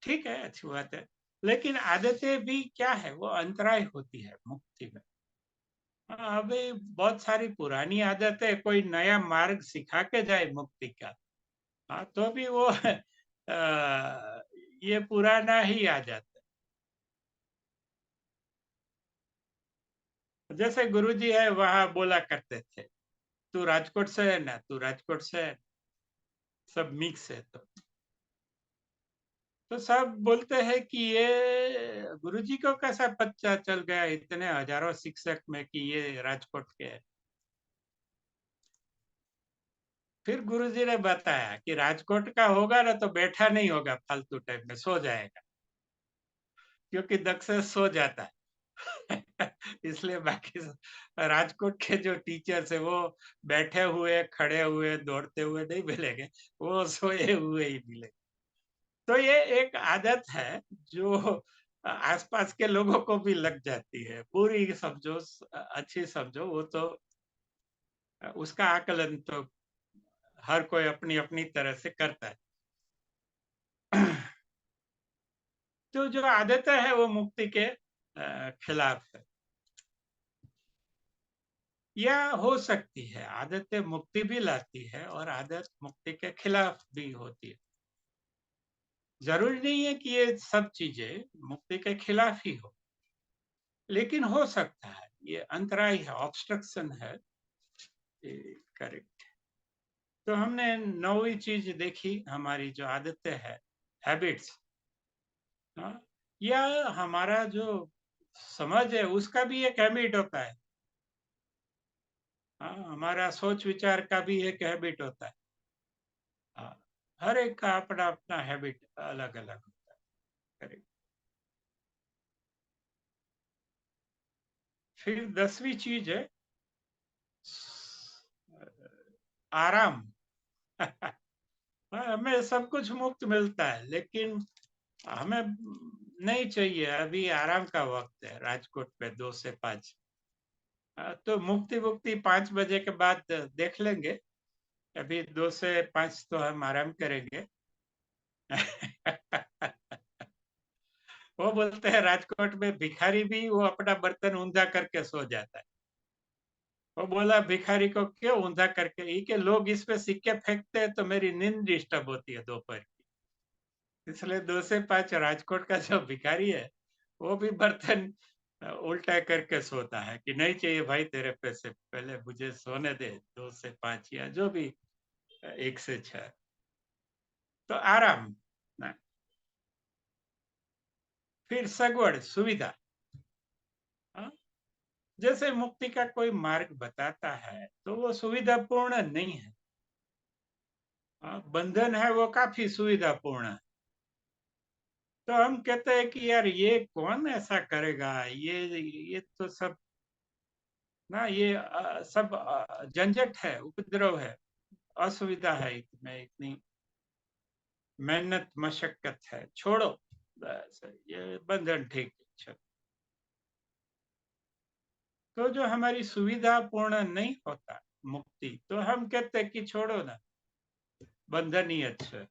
ठीक है, अच्छी बात है। लेकिन आदतें भी क्या है, वो अंतराय होती है मुक्ति में। हाँ, अभी बहुत सारी पुरानी आदतें कोई नया मार्ग सिखा के जाए मुक्ति का, हाँ, तो भी वो ये पुराना ही आ जाता है। जैसे गुरुजी है वहाँ बोला करते थे, तू राजकोट से है ना, तू राजकोट से है, सब मिक्स है। तो सब बोलते हैं कि ये गुरुजी को कैसा पता चल गया इतने हजारों शिक्षक में कि ये राजकोट के है। फिर गुरुजी ने बताया कि राजकोट का होगा ना तो बैठा नहीं होगा फालतू टाइम में, सो जाएगा, क्योंकि दक्ष सो जाता है। इसलिए बाकी राजकोट के जो टीचर्स है वो बैठे हुए, खड़े हुए, दौड़ते हुए नहीं मिलेंगे, वो सोए हुए ही मिलेंगे। तो ये एक आदत है जो आसपास के लोगों को भी लग जाती है। बुरी समझो, अच्छी समझो, वो तो उसका आकलन तो हर कोई अपनी अपनी तरह से करता है। तो जो आदतें है वो मुक्ति के खिलाफ है, या हो सकती है आदतें मुक्ति भी लाती है और आदत मुक्ति के खिलाफ भी होती है। जरूरी नहीं है कि ये सब चीजें मुक्ति के खिलाफ ही हो, लेकिन हो सकता है ये अंतराय है, ऑब्स्ट्रक्शन है। करेक्ट। तो हमने 9वीं चीज देखी, हमारी जो आदतें है, हैबिट्स, या हमारा जो समझ है उसका भी एक हैबिट होता है। हमारा सोच विचार का भी एक हैबिट होता है। हर एक का अपना अपना हैबिट अलग अलग होता है। करेक्ट। फिर 10वीं चीज है आराम। हमें सब कुछ मुफ्त मिलता है, लेकिन हमें नहीं चाहिए। अभी आराम का वक्त है राजकोट में 2 से 5। तो मुक्ति मुक्ति 5 बजे के बाद देख लेंगे। अभी 2 से 5 तो हम आराम करेंगे। वो बोलते हैं राजकोट में भिखारी भी वो अपना बर्तन ऊंधा करके सो जाता है। वो बोला भिखारी को क्यों ऊंधा करके, ये के लोग इस पे सिक्के फेंकते हैं तो मेरी नींद डिस्टर्ब होती है दोपहर की, इसलिए 2 से 5 राजकोट का जो भिखारी है वो भी बर्तन उल्टा करके सोता है कि नहीं चाहिए भाई तेरे पैसे, पहले मुझे सोने दे 2 से 5 या जो भी 1 से 6। तो आराम ना। फिर सगवड़, सुविधा। हाँ? जैसे मुक्ति का कोई मार्ग बताता है तो वो सुविधापूर्ण नहीं है। बंधन है वो काफी सुविधापूर्ण है। तो हम कहते हैं कि यार ये कौन ऐसा करेगा, ये तो सब ना, ये सब झंझट है, उपद्रव है, असुविधा है, इसमें इतनी मेहनत मशक्कत है, छोड़ो, बस ये बंधन ठीक है, चलो। तो जो हमारी सुविधा पूर्ण नहीं होता मुक्ति, तो हम कहते हैं कि छोड़ो ना, बंधन ही अच्छा है।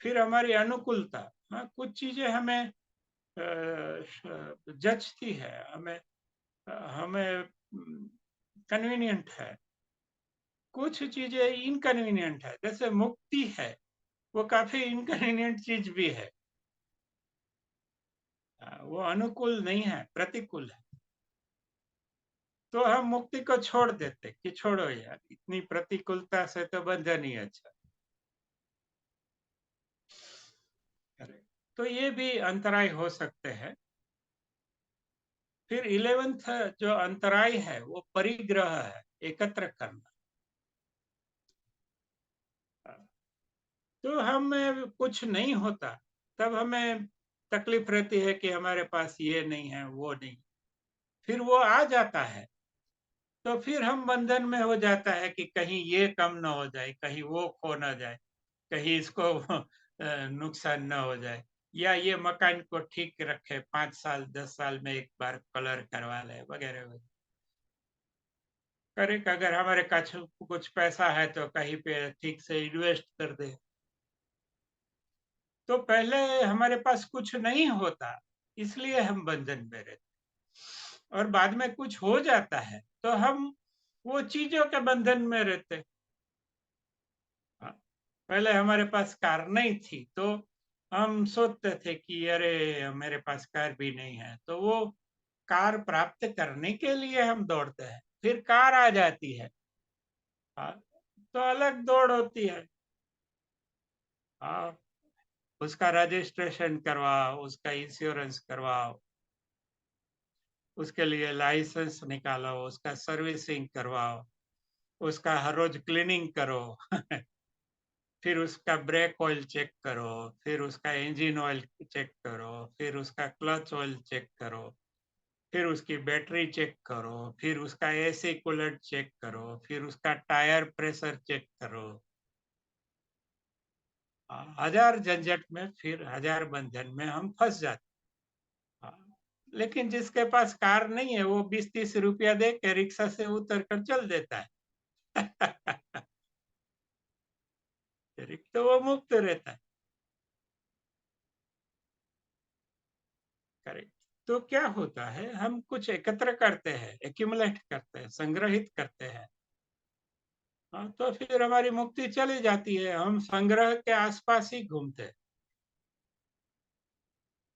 फिर हमारी अनुकूलता, हाँ कुछ चीजें हमें जचती है, हमें हमें कन्वीनियंट है, कुछ चीजें इनकन्वीनियंट है। जैसे मुक्ति है वो काफी इनकन्वीनियंट चीज भी है। वो अनुकूल नहीं है, प्रतिकूल है। तो हम मुक्ति को छोड़ देते कि छोड़ो यार, इतनी प्रतिकूलता से तो बंधन ही अच्छा। तो ये भी अंतराय हो सकते हैं। फिर 11th जो अंतराय है वो परिग्रह है, एकत्र करना। तो हमें कुछ नहीं होता तब हमें तकलीफ रहती है कि हमारे पास ये नहीं है, वो नहीं। फिर वो आ जाता है तो फिर हम बंधन में हो जाता है कि कहीं ये कम ना हो जाए, कहीं वो खो ना जाए, कहीं इसको नुकसान ना हो जाए, या ये मकान को ठीक रखे, 5 साल 10 साल में एक बार कलर करवा ले, वगैरह वगैरह। करेक्ट। अगर हमारे पास कुछ पैसा है तो कहीं पे ठीक से इन्वेस्ट कर दे। तो पहले हमारे पास कुछ नहीं होता, इसलिए हम बंधन में रहते, और बाद में कुछ हो जाता है तो हम वो चीजों के बंधन में रहते। हाँ, पहले हमारे पास कार नहीं थी तो हम सोचते थे कि अरे मेरे पास कार भी नहीं है, तो वो कार प्राप्त करने के लिए हम दौड़ते हैं। फिर कार आ जाती है, हाँ, तो अलग दौड़ होती है। हाँ, उसका रजिस्ट्रेशन करवाओ, उसका इंश्योरेंस करवाओ, उसके लिए लाइसेंस निकालो, उसका सर्विसिंग करवाओ, उसका हर रोज क्लीनिंग करो। फिर उसका ब्रेक ऑयल चेक करो, फिर उसका इंजन ऑयल चेक करो, फिर उसका क्लच ऑयल चेक करो, फिर उसकी बैटरी चेक करो, फिर उसका एसी कूलेंट चेक करो, फिर उसका टायर प्रेशर चेक करो। हजार झंझट में, फिर हजार बंधन में हम फंस जाते हैं। लेकिन जिसके पास कार नहीं है वो 20-30 रुपया दे के रिक्शा से उतर कर चल देता है। तो वो मुफ्त रहता है। करेक्ट। तो क्या होता है, हम कुछ एकत्र करते हैं, एक्यूमुलेट करते हैं, संग्रहित करते हैं। हाँ, तो फिर हमारी मुक्ति चली जाती है, हम संग्रह के आसपास ही घूमते हैं।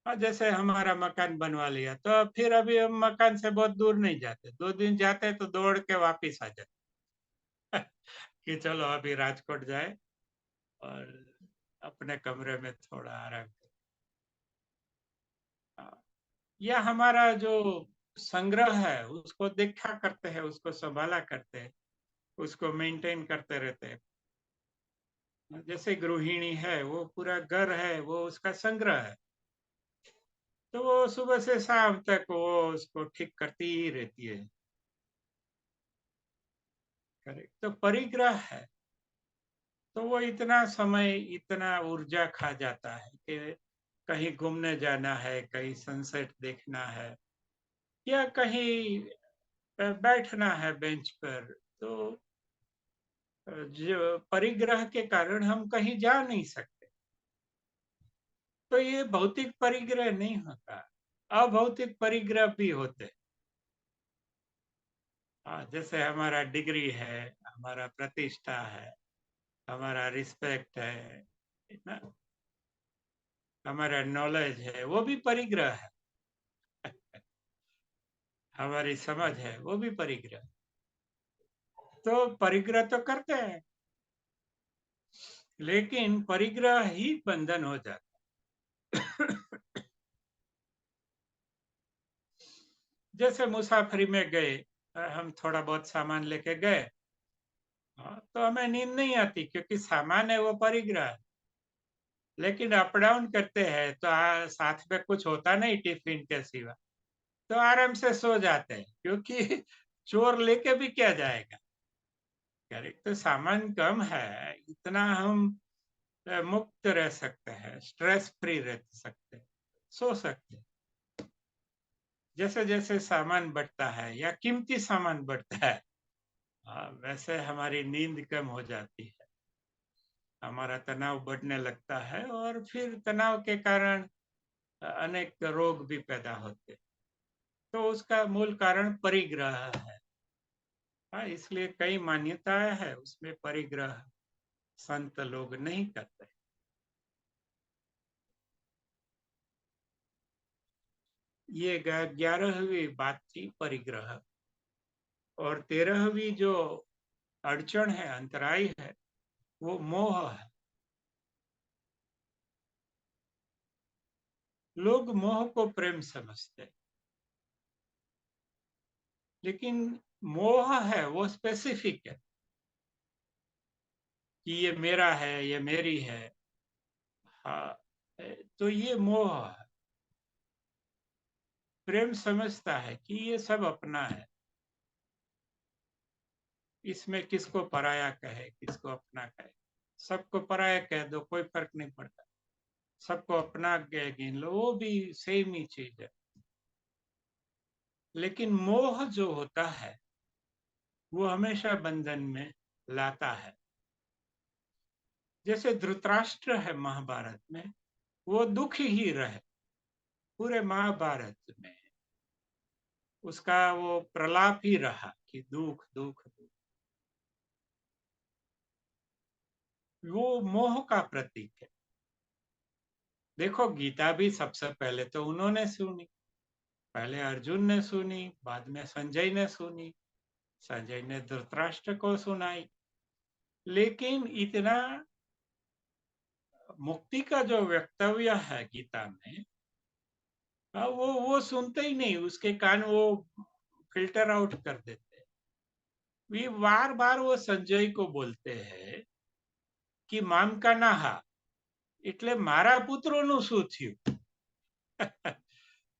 हाँ, जैसे हमारा मकान बनवा लिया तो फिर अभी हम मकान से बहुत दूर नहीं जाते, 2 दिन जाते तो दौड़ के वापिस आ जाते। कि चलो अभी राजकोट जाए और अपने कमरे में थोड़ा आराम करें। हाँ, या हमारा जो संग्रह है उसको देखा करते हैं, उसको संभाला करते हैं, उसको मेंटेन करते रहते हैं। जैसे गृहिणी है, वो पूरा घर है, वो उसका संग्रह है, तो वो सुबह से शाम तक वो उसको ठीक करती ही रहती है। करेक्ट। तो परिग्रह है, तो वो इतना समय, इतना ऊर्जा खा जाता है कि कहीं घूमने जाना है, कहीं सनसेट देखना है, या कहीं बैठना है बेंच पर, तो जो परिग्रह के कारण हम कहीं जा नहीं सकते। तो ये भौतिक परिग्रह नहीं होता, अभौतिक परिग्रह भी होते। हाँ, जैसे हमारा डिग्री है, हमारा प्रतिष्ठा है, हमारा रिस्पेक्ट है ना, हमारा नॉलेज है, वो भी परिग्रह है। हमारी समझ है, वो भी परिग्रह। तो परिग्रह तो करते हैं, लेकिन परिग्रह ही बंधन हो जाता है। जैसे मुसाफरी में गए, हम थोड़ा बहुत सामान लेके गए, हाँ, तो हमें नींद नहीं आती क्योंकि सामान है वो परिग्रह है। लेकिन अप डाउन करते हैं तो साथ में कुछ होता नहीं टिफिन के सिवा, तो आराम से सो जाते हैं क्योंकि चोर लेके भी क्या जाएगा। करेक्ट। तो सामान कम है, इतना हम मुक्त रह सकते हैं, स्ट्रेस फ्री रह सकते हैं, सो सकते हैं। जैसे जैसे सामान बढ़ता है या कीमती सामान बढ़ता है, वैसे हमारी नींद कम हो जाती है, हमारा तनाव बढ़ने लगता है और फिर तनाव के कारण अनेक रोग भी पैदा होते हैं। तो उसका मूल कारण परिग्रह है। हाँ, इसलिए कई मान्यताएं हैं, उसमें परिग्रह संत लोग नहीं करते। ये 11वीं बात थी परिग्रह। और 13वीं जो अड़चन है, अंतराय है, वो मोह है। लोग मोह को प्रेम समझते हैं, लेकिन मोह है वो स्पेसिफिक है कि ये मेरा है, ये मेरी है। हाँ, तो ये मोह है। प्रेम समझता है कि ये सब अपना है, इसमें किसको पराया कहे, किसको अपना कहे। सबको पराया कह दो, कोई फर्क नहीं पड़ता, सबको अपना गिन लो, वो भी सेम ही चीज है। लेकिन मोह जो होता है वो हमेशा बंधन में लाता है। जैसे धृतराष्ट्र है महाभारत में, वो दुखी ही रहे पूरे महाभारत में, उसका वो प्रलाप ही रहा कि दुख दुख दुख। वो मोह का प्रतीक है। देखो, गीता भी सबसे पहले तो उन्होंने सुनी, पहले अर्जुन ने सुनी, बाद में संजय ने सुनी, संजय ने धृतराष्ट्र को सुनाई। लेकिन इतना मुक्ति का जो वक्तव्य है गीता में, वो सुनते ही नहीं, उसके कान वो फिल्टर आउट कर देते हैं। वे बार बार वो संजय को बोलते हैं कि माम का नाहा, એટલે મારા પુત્રોનું શું થયું।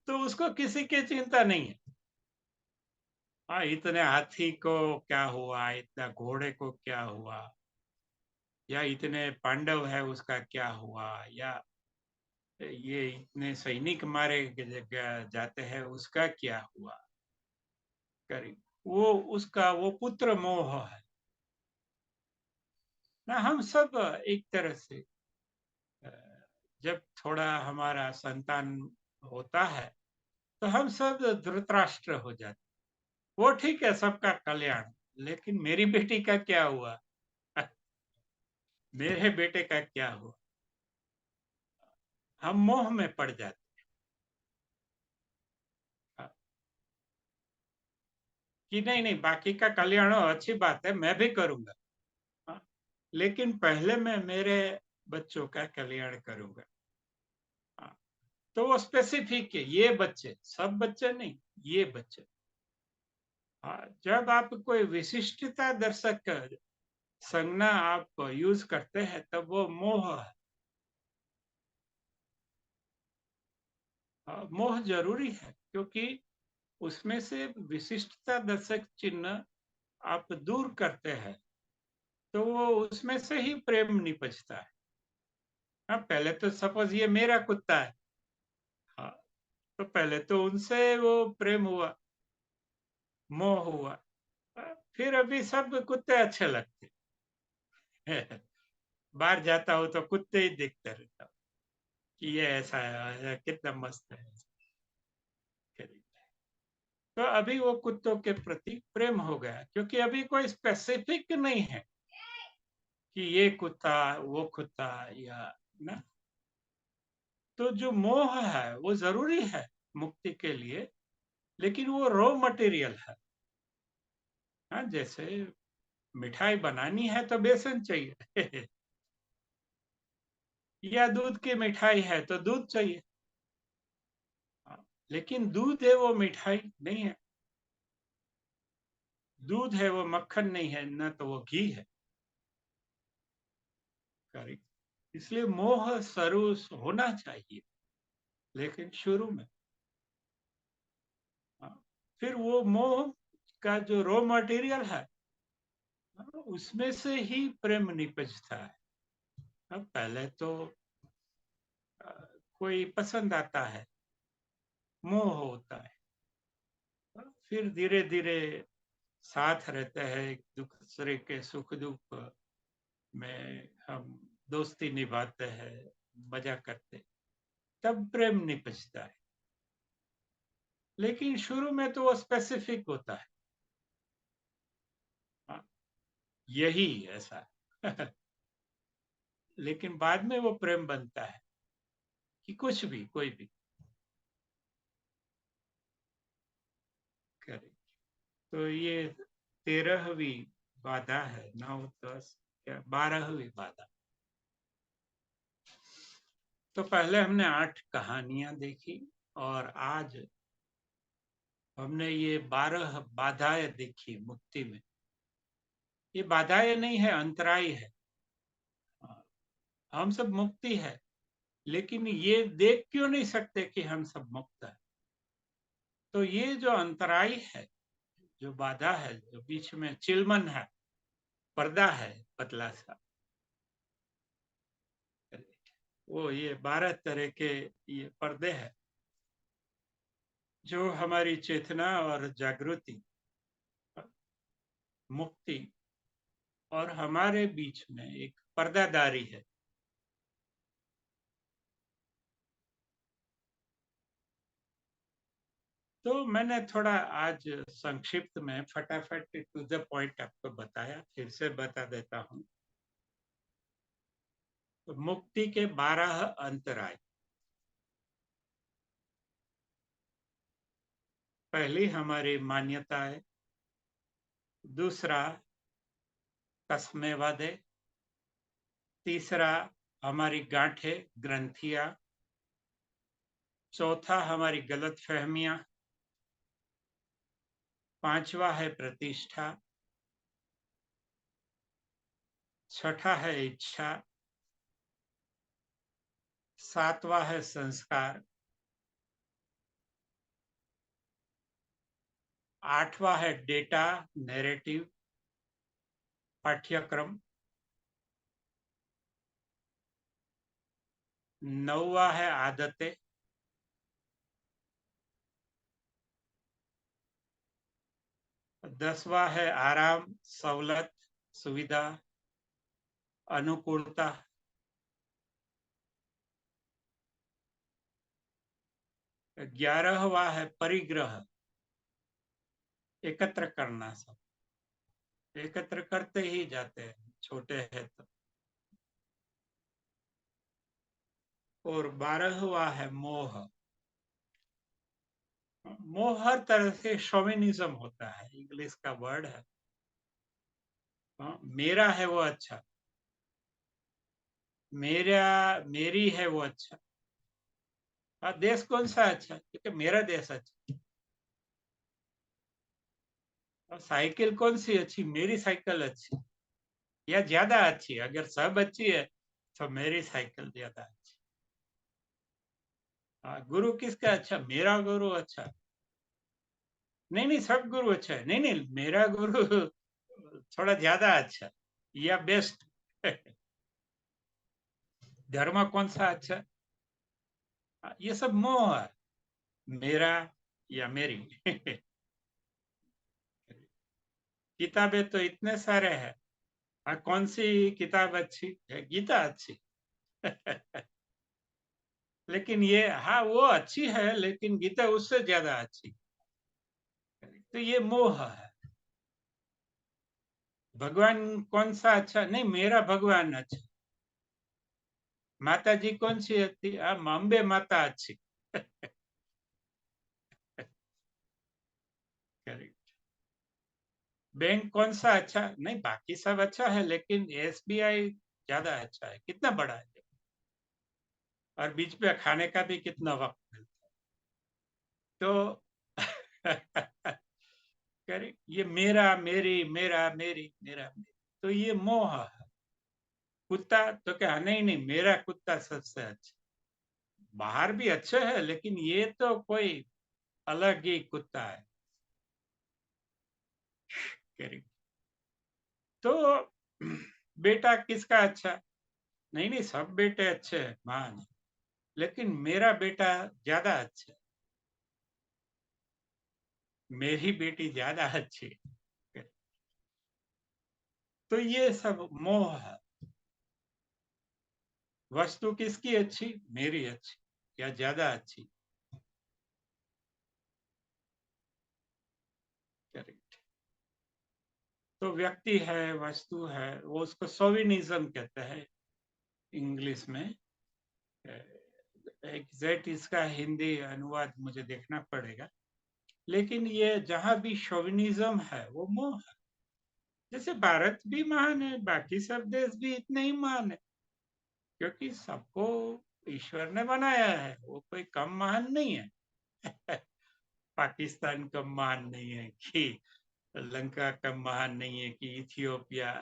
तो उसको किसी की चिंता नहीं है। हाँ, इतने हाथी को क्या हुआ, इतना घोड़े को क्या हुआ, या इतने पांडव है उसका क्या हुआ, या ये इतने सैनिक मारे जाते हैं, उसका क्या हुआ? करीब वो उसका वो पुत्र मोह है ना। हम सब एक तरह से अ, जब थोड़ा हमारा संतान होता है तो हम सब धृतराष्ट्र हो जाते। वो ठीक है, सबका कल्याण, लेकिन मेरी बेटी का क्या हुआ? मेरे बेटे का क्या हुआ? हम मोह में पड़ जाते हैं कि नहीं नहीं, बाकी का कल्याण हो, अच्छी बात है, मैं भी करूंगा। हाँ, लेकिन पहले मैं मेरे बच्चों का कल्याण करूंगा। हाँ, तो वो स्पेसिफिक है, ये बच्चे, सब बच्चे नहीं, ये बच्चे। हाँ, जब आप कोई विशिष्टता दर्शक संज्ञा आप यूज करते हैं तब वो मोह है। मोह जरूरी है क्योंकि उसमें से विशिष्टता दर्शक चिन्ह आप दूर करते हैं तो वो उसमें से ही प्रेम निपजता है। हाँ, पहले तो सपोज ये मेरा कुत्ता है। हाँ, तो पहले तो उनसे वो प्रेम हुआ, मोह हुआ। फिर अभी सब कुत्ते अच्छे लगते हैं। बाहर जाता हूँ तो कुत्ते ही देखते रहता हूँ कि ये ऐसा है, कितना मस्त है। तो अभी वो कुत्तों के प्रति प्रेम हो गया क्योंकि अभी कोई स्पेसिफिक नहीं है कि ये कुत्ता वो कुत्ता या ना। तो जो मोह है वो जरूरी है मुक्ति के लिए, लेकिन वो रॉ मटेरियल है। हाँ, जैसे मिठाई बनानी है तो बेसन चाहिए। या दूध की मिठाई है तो दूध चाहिए। हाँ, लेकिन दूध है वो मिठाई नहीं है, दूध है वो मक्खन नहीं है, ना तो वो घी है। करेक्ट। इसलिए मोह शुरू होना चाहिए, लेकिन शुरू में। हाँ, फिर वो मोह का जो रॉ मटेरियल है, उसमें से ही प्रेम निपजता है। पहले तो अ, कोई पसंद आता है, मोह होता है। फिर धीरे धीरे साथ रहते हैं, एक दूसरे के सुख दुख में हम दोस्ती निभाते हैं, मजा करते, तब प्रेम निपजता है। लेकिन शुरू में तो वो स्पेसिफिक होता है। हाँ, यही ऐसा है। लेकिन बाद में वो प्रेम बनता है कि कुछ भी कोई भी करे। तो ये 13वीं बाधा है, 9 10 क्या 12वीं बाधा। तो पहले हमने 8 कहानियां देखी और आज हमने ये 12 बाधाएं देखी मुक्ति में। ये बाधाएं नहीं है, अंतराय है। हम सब मुक्ति है, लेकिन ये देख क्यों नहीं सकते कि हम सब मुक्त है? तो ये जो अंतराय है, जो बाधा है, जो बीच में चिलमन है, पर्दा है पतला सा, वो ये 12 तरह के ये पर्दे हैं जो हमारी चेतना और जागृति, मुक्ति और हमारे बीच में एक पर्दादारी है। तो मैंने थोड़ा आज संक्षिप्त में फटाफट टू द पॉइंट आपको बताया, फिर से बता देता हूँ। तो मुक्ति के 12 अंतराय। पहली हमारी मान्यताएं, दूसरा कस्में वादे, तीसरा हमारी गांठें ग्रंथियां, चौथा हमारी गलत फहमियां, पांचवा है प्रतिष्ठा, छठा है इच्छा, सातवां है संस्कार, आठवां है डेटा नैरेटिव पाठ्यक्रम, 9वां है आदतें, 10वां है आराम, सहूलत, सुविधा, अनुकूलता, 11वां है परिग्रह, एकत्र करना, सब एकत्र करते ही जाते हैं, छोटे हैं तो। और 12वां है मोह। मोह हर तरह से शोविनिज्म होता है, इंग्लिश का वर्ड है। मेरा है वो अच्छा, मेरा मेरी है वो अच्छा। देश कौन सा अच्छा, क्योंकि मेरा देश अच्छा। और साइकिल कौन सी अच्छी, मेरी साइकिल अच्छी या ज्यादा अच्छी। अगर सब अच्छी है तो मेरी साइकिल ज्यादा अच्छी। गुरु किसका अच्छा, मेरा गुरु अच्छा। नहीं नहीं, सब गुरु अच्छा है। नहीं नहीं, मेरा गुरु थोड़ा ज्यादा अच्छा या बेस्ट। धर्म कौन सा अच्छा, ये सब मोह है, मेरा या मेरी। किताबें तो इतने सारे हैं। कौन सी किताब अच्छी है, गीता अच्छी। लेकिन ये, हाँ वो अच्छी है, लेकिन गीता उससे ज्यादा अच्छी। तो ये मोह है। भगवान कौन सा अच्छा, नहीं मेरा भगवान अच्छा। माता जी कौन सी अच्छी, अम्बे माता अच्छी। करेक्ट। बैंक कौन सा अच्छा, नहीं बाकी सब अच्छा है, लेकिन एसबीआई ज्यादा अच्छा है, कितना बड़ा है। और बीच में खाने का भी कितना वक्त मिलता है। तो करेक्ट, ये मेरा मेरी, मेरा मेरी, मेरा मेरी, तो ये मोह है। कुत्ता तो क्या, नहीं नहीं मेरा कुत्ता सबसे अच्छा। बाहर भी अच्छे है, लेकिन ये तो कोई अलग ही कुत्ता है। करेक्ट। तो बेटा किसका अच्छा, नहीं नहीं सब बेटे अच्छे हैं मान, लेकिन मेरा बेटा ज्यादा अच्छा है, मेरी बेटी ज्यादा अच्छी है। तो ये सब मोह है। वस्तु किसकी अच्छी, मेरी अच्छी या ज्यादा अच्छी। करेक्ट। तो व्यक्ति है, वस्तु है, वो उसको सोविनिज्म कहते हैं इंग्लिश में। एग्जैक्ट इसका हिंदी अनुवाद मुझे देखना पड़ेगा। लेकिन ये जहां भी शोविनिज्म है वो मोह है। जैसे भारत भी महान है, बाकी सब देश भी इतने ही महान है, क्योंकि सबको ईश्वर ने बनाया है, वो कोई कम महान नहीं है। पाकिस्तान कम महान नहीं है कि लंका कम महान नहीं है कि इथियोपिया।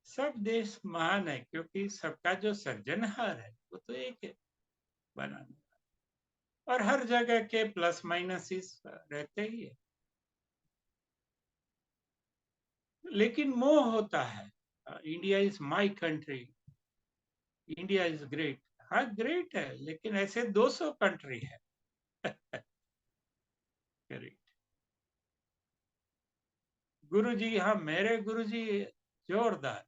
सब देश महान है, क्योंकि सबका जो सृजनहार है वो तो एक है, बनाने। और हर जगह के प्लस माइनस रहते ही है, लेकिन मोह होता है। India is my country, India is great. हाँ ग्रेट है, लेकिन ऐसे 200 कंट्री है। करेक्ट। गुरु जी, हाँ मेरे गुरु जी जोरदार,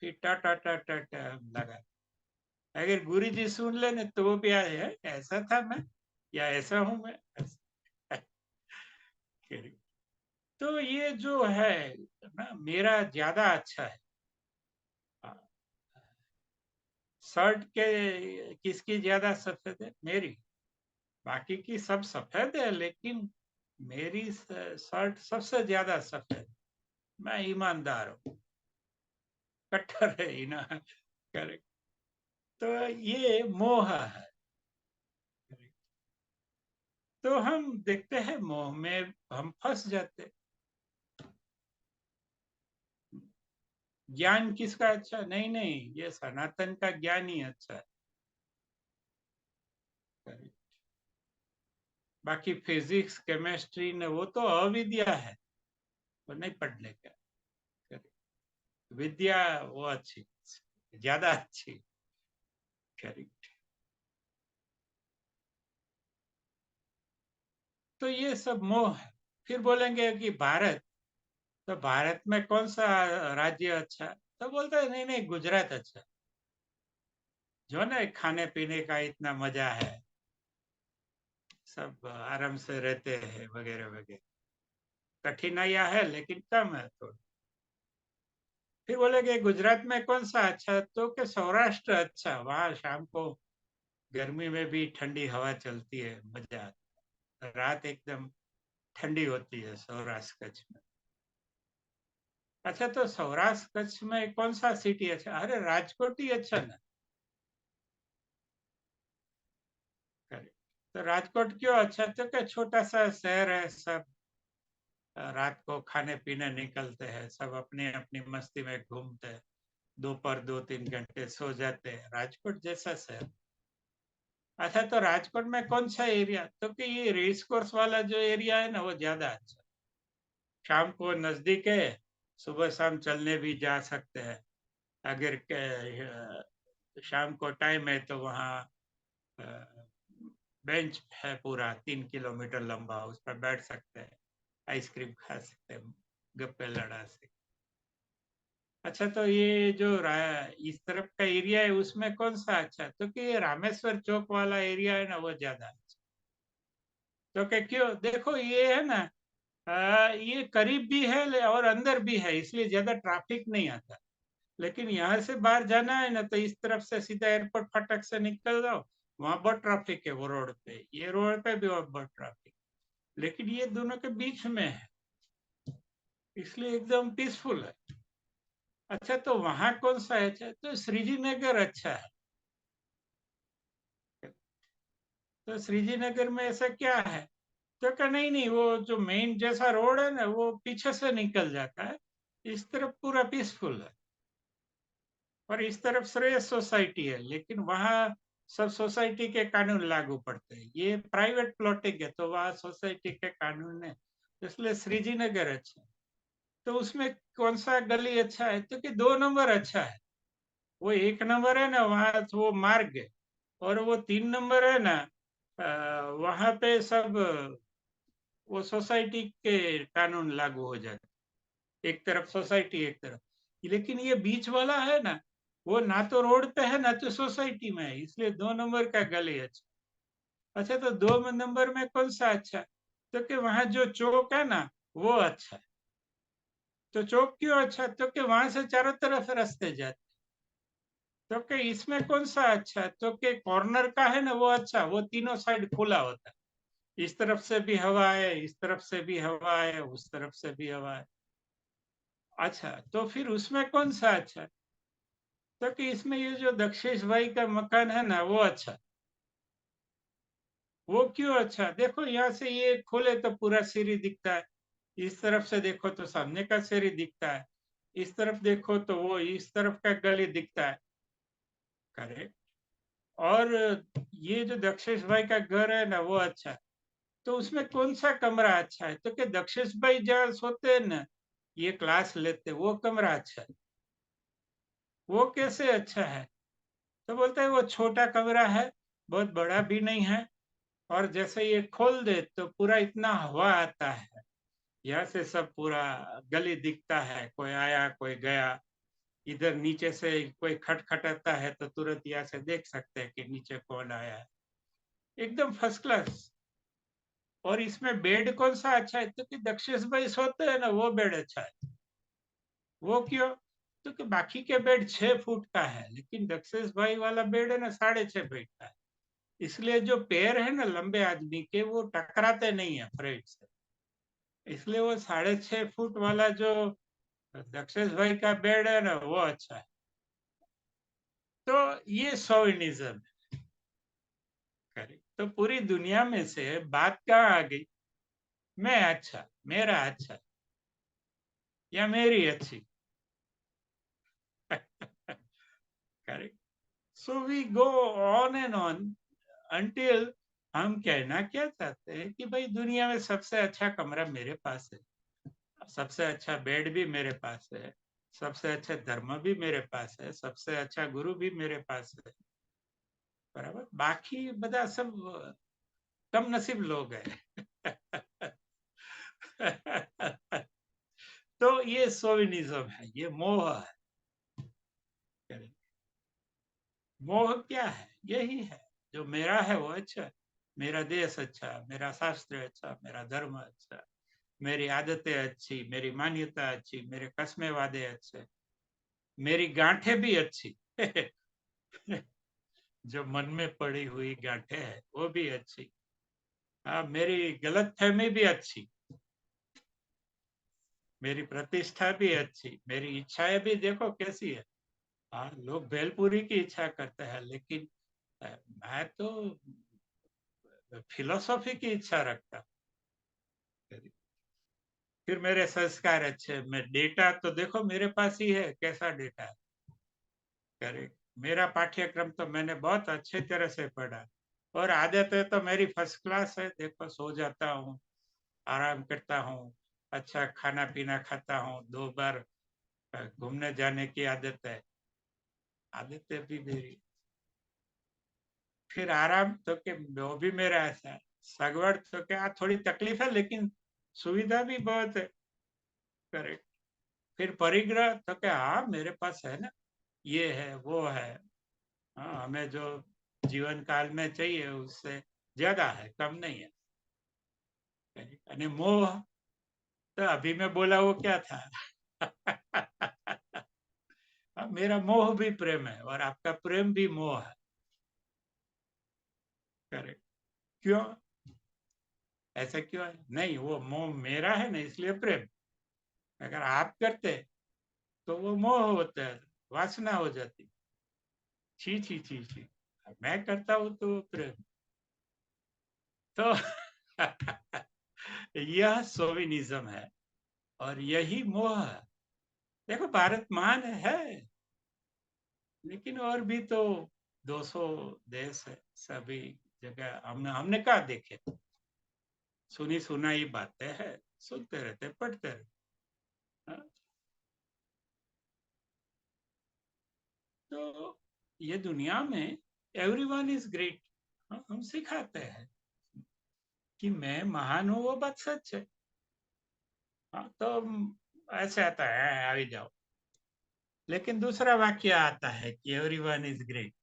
फिर टा टा टा टा टा लगा। अगर गुरु जी सुन लेने तो वो भी आए है, ऐसा था मैं या ऐसा हूं मैं। Correct. तो ये जो है ना, मेरा ज्यादा अच्छा है। शर्ट के किसकी ज्यादा सफेद है, मेरी। बाकी की सब सफेद है, लेकिन मेरी शर्ट सबसे ज्यादा सफेद। मैं ईमानदार हूँ, कट्टर है ही ना। करेक्ट। तो ये मोह है। तो हम देखते हैं मोह में हम फंस जाते। ज्ञान किसका अच्छा, नहीं नहीं ये सनातन का ज्ञान ही अच्छा है। बाकी फिजिक्स केमिस्ट्री ने वो तो अविद्या है, वो नहीं पढ़ने का। विद्या वो अच्छी, ज्यादा अच्छी। करेक्ट। तो ये सब मोह है। फिर बोलेंगे कि भारत, तो भारत में कौन सा राज्य अच्छा है? तो बोलते हैं नहीं नहीं, गुजरात अच्छा है। जो ना खाने पीने का इतना मजा है, सब आराम से रहते हैं वगैरह वगैरह। कठिनाइयां है लेकिन कम है थोड़ी। फिर बोलेंगे गुजरात में कौन सा अच्छा? तो के सौराष्ट्र अच्छा, वहां शाम को गर्मी में भी ठंडी हवा चलती है, मजा आता है। रात एकदम ठंडी होती है सौराष्ट्र कच्छ में। अच्छा, तो सौराष्ट्र कच्छ में कौन सा सिटी अच्छा? अरे राजकोट ही अच्छा ना। करेक्ट। तो राजकोट क्यों अच्छा? तो क्या छोटा सा शहर है, सब रात को खाने पीने निकलते हैं, सब अपनी अपनी मस्ती में घूमते हैं, दोपहर 2-3 घंटे सो जाते हैं, राजकोट जैसा शहर। अच्छा, तो राजकोट में कौन सा एरिया? तो कि ये रेस कोर्स वाला जो एरिया है ना, वो ज्यादा अच्छा। शाम को नजदीक है, सुबह शाम चलने भी जा सकते हैं। अगर शाम को टाइम है तो वहाँ बेंच है पूरा 3 किलोमीटर लंबा, उस पर बैठ सकते हैं, आइसक्रीम खा सकते हैं, गप्पे लड़ा सकते। अच्छा, तो ये जो इस तरफ का एरिया है उसमें कौन सा अच्छा? तो कि ये रामेश्वर चौक वाला एरिया है ना, वो ज्यादा अच्छा। तो कि क्यों? देखो ये है ना, ये करीब भी है और अंदर भी है, इसलिए ज्यादा ट्रैफिक नहीं आता। लेकिन यहाँ से बाहर जाना है ना, तो इस तरफ से सीधा एयरपोर्ट फाटक से निकल जाओ, वहां बहुत ट्रैफिक है, वो रोड पे, ये रोड पे भी बहुत ट्रैफिक। लेकिन ये दोनों के बीच में है, इसलिए एकदम पीसफुल है। अच्छा, तो वहां कौन सा है अच्छा? तो श्रीजीनगर अच्छा है। तो श्रीजीनगर में ऐसा क्या है? तो क्या, नहीं नहीं, वो जो मेन जैसा रोड है ना, वो पीछे से निकल जाता है, इस तरफ पूरा पीसफुल है। और इस तरफ श्रेयस सोसाइटी है, लेकिन वहाँ सब सोसाइटी के कानून लागू पड़ते हैं, ये प्राइवेट प्लॉटिंग है, तो वहाँ सोसाइटी के कानून है, इसलिए श्रीजीनगर अच्छा है। तो उसमें कौन सा गली अच्छा है? तो कि 2 नंबर अच्छा है। वो 1 नंबर है ना, वहाँ तो वो मार्ग है। और वो 3 नंबर है ना, वहाँ पे सब वो सोसाइटी के कानून लागू हो जाते, एक तरफ सोसाइटी एक तरफ। लेकिन ये बीच वाला है ना, वो ना तो रोड पे है ना तो सोसाइटी में है, इसलिए 2 नंबर का गली अच्छा। अच्छा, तो 2 नंबर में कौन सा अच्छा? तो कि वहां जो चौक है ना, वो अच्छा है। तो चौक क्यों अच्छा? तो कि वहां से चारों तरफ रास्ते जाते। तो कि इसमें कौन सा अच्छा? तो कि कॉर्नर का है ना, वो अच्छा, वो तीनों साइड खुला होता है, इस तरफ से भी हवा है, इस तरफ से भी हवा है, उस तरफ से भी हवा है। अच्छा, तो फिर उसमें कौन सा अच्छा? तो कि इसमें ये जो दक्षेश भाई का मकान है ना, वो अच्छा। वो क्यों अच्छा? देखो यहाँ से ये खोले तो पूरा सीढ़ी दिखता है, इस तरफ से देखो तो सामने का सीढ़ी दिखता है, इस तरफ देखो तो वो इस तरफ का गली दिखता है। करेक्ट। और ये जो दक्षेश भाई का घर है ना, वो अच्छा है। तो उसमें कौन सा कमरा अच्छा है? तो कि दक्षेश भाई जहाँ सोते हैं ना, ये क्लास लेते, वो कमरा अच्छा है। वो कैसे अच्छा है? तो बोलते हैं वो छोटा कमरा है, बहुत बड़ा भी नहीं है, और जैसे ये खोल दे तो पूरा इतना हवा आता है, यहाँ से सब पूरा गली दिखता है, कोई आया कोई गया, इधर नीचे से कोई खटखटाता है तो तुरंत यहाँ से देख सकते हैं कि नीचे कौन आया है, एकदम फर्स्ट क्लास। और इसमें बेड कौन सा अच्छा है? तो कि दक्षेश भाई सोते हैं ना, वो बेड अच्छा है। वो क्यों? तो कि बाकी के बेड 6 फुट का है, लेकिन दक्षेश भाई वाला बेड है ना 6.5 फीट का है, इसलिए जो पैर है ना लंबे आदमी के, वो टकराते नहीं है फ्रेट से, इसलिए वो 6.5 फुट वाला जो दक्षेश भाई का बेड है ना, वो अच्छा है। तो ये शोविनिज्म करे, तो पूरी दुनिया में से बात कहाँ आ गई? मैं अच्छा, मेरा अच्छा, या मेरी अच्छी। Correct. So we go on and on until हम कहना क्या चाहते हैं कि भाई दुनिया में सबसे अच्छा कमरा मेरे पास है, सबसे अच्छा बेड भी मेरे पास है, सबसे अच्छा धर्म भी मेरे पास है, सबसे अच्छा गुरु भी मेरे पास है, बराबर, बाकी બધા सब कम नसीब लोग हैं। तो ये सोविनिज्म है, ये मोह है। मोह क्या है? यही है, जो मेरा है वो अच्छा, मेरा देश अच्छा, मेरा शास्त्र अच्छा, मेरा धर्म अच्छा, मेरी आदतें अच्छी, मेरी मान्यता अच्छी, मेरे कस्मे वादे अच्छे, मेरी गांठें भी अच्छी। जो मन में पड़ी हुई गांठें है वो भी अच्छी। हाँ, मेरी गलत फहमी भी अच्छी, मेरी प्रतिष्ठा भी अच्छी, मेरी इच्छाएं भी देखो कैसी है। हाँ, लोग भेलपुरी की इच्छा करते हैं, लेकिन मैं तो फिलोसॉफी की इच्छा रखता। फिर मेरे संस्कार अच्छे, मैं डेटा तो देखो मेरे पास ही है, कैसा डेटा है। करेक्ट, मेरा पाठ्यक्रम तो मैंने बहुत अच्छे तरह से पढ़ा, और आदतें तो मेरी फर्स्ट क्लास है। देखो, सो जाता हूँ, आराम करता हूँ, अच्छा खाना पीना खाता हूँ, 2 बार घूमने जाने की आदत है, आदतें भी मेरी। फिर आराम तो के वो भी मेरा ऐसा है। सगवड़ तो क्या, थोड़ी तकलीफ है, लेकिन सुविधा भी बहुत है। करेक्ट। फिर परिग्रह तो क्या, हाँ मेरे पास है ना, ये है वो है। हाँ, हमें जो जीवन काल में चाहिए उससे ज्यादा है, कम नहीं है। यानी मोह, तो अभी मैं बोला वो क्या था? मेरा मोह भी प्रेम है, और आपका प्रेम भी मोह है। करेक्ट। क्यों? ऐसा क्यों है? नहीं, वो मोह मेरा है ना, इसलिए प्रेम। अगर आप करते तो वो मोह होता है, वासना हो जाती। छी छी छी छी, मैं करता हूं तो प्रेम। तो यह सोविनिज्म है, और यही मोह है। देखो, भारत महान है, लेकिन और भी तो 200 देश है, सभी जगह हमने हमने कहा देखे, सुनी सुनाई बातें हैं, सुनते रहते, पढ़ते रहते। हाँ? तो ये दुनिया में एवरीवन इज ग्रेट, हम सिखाते हैं कि मैं महान हूं, वो बात सच है। हाँ, तो ऐसे आता है, आ ही जाओ। लेकिन दूसरा वाक्य आता है कि एवरीवन इज ग्रेट।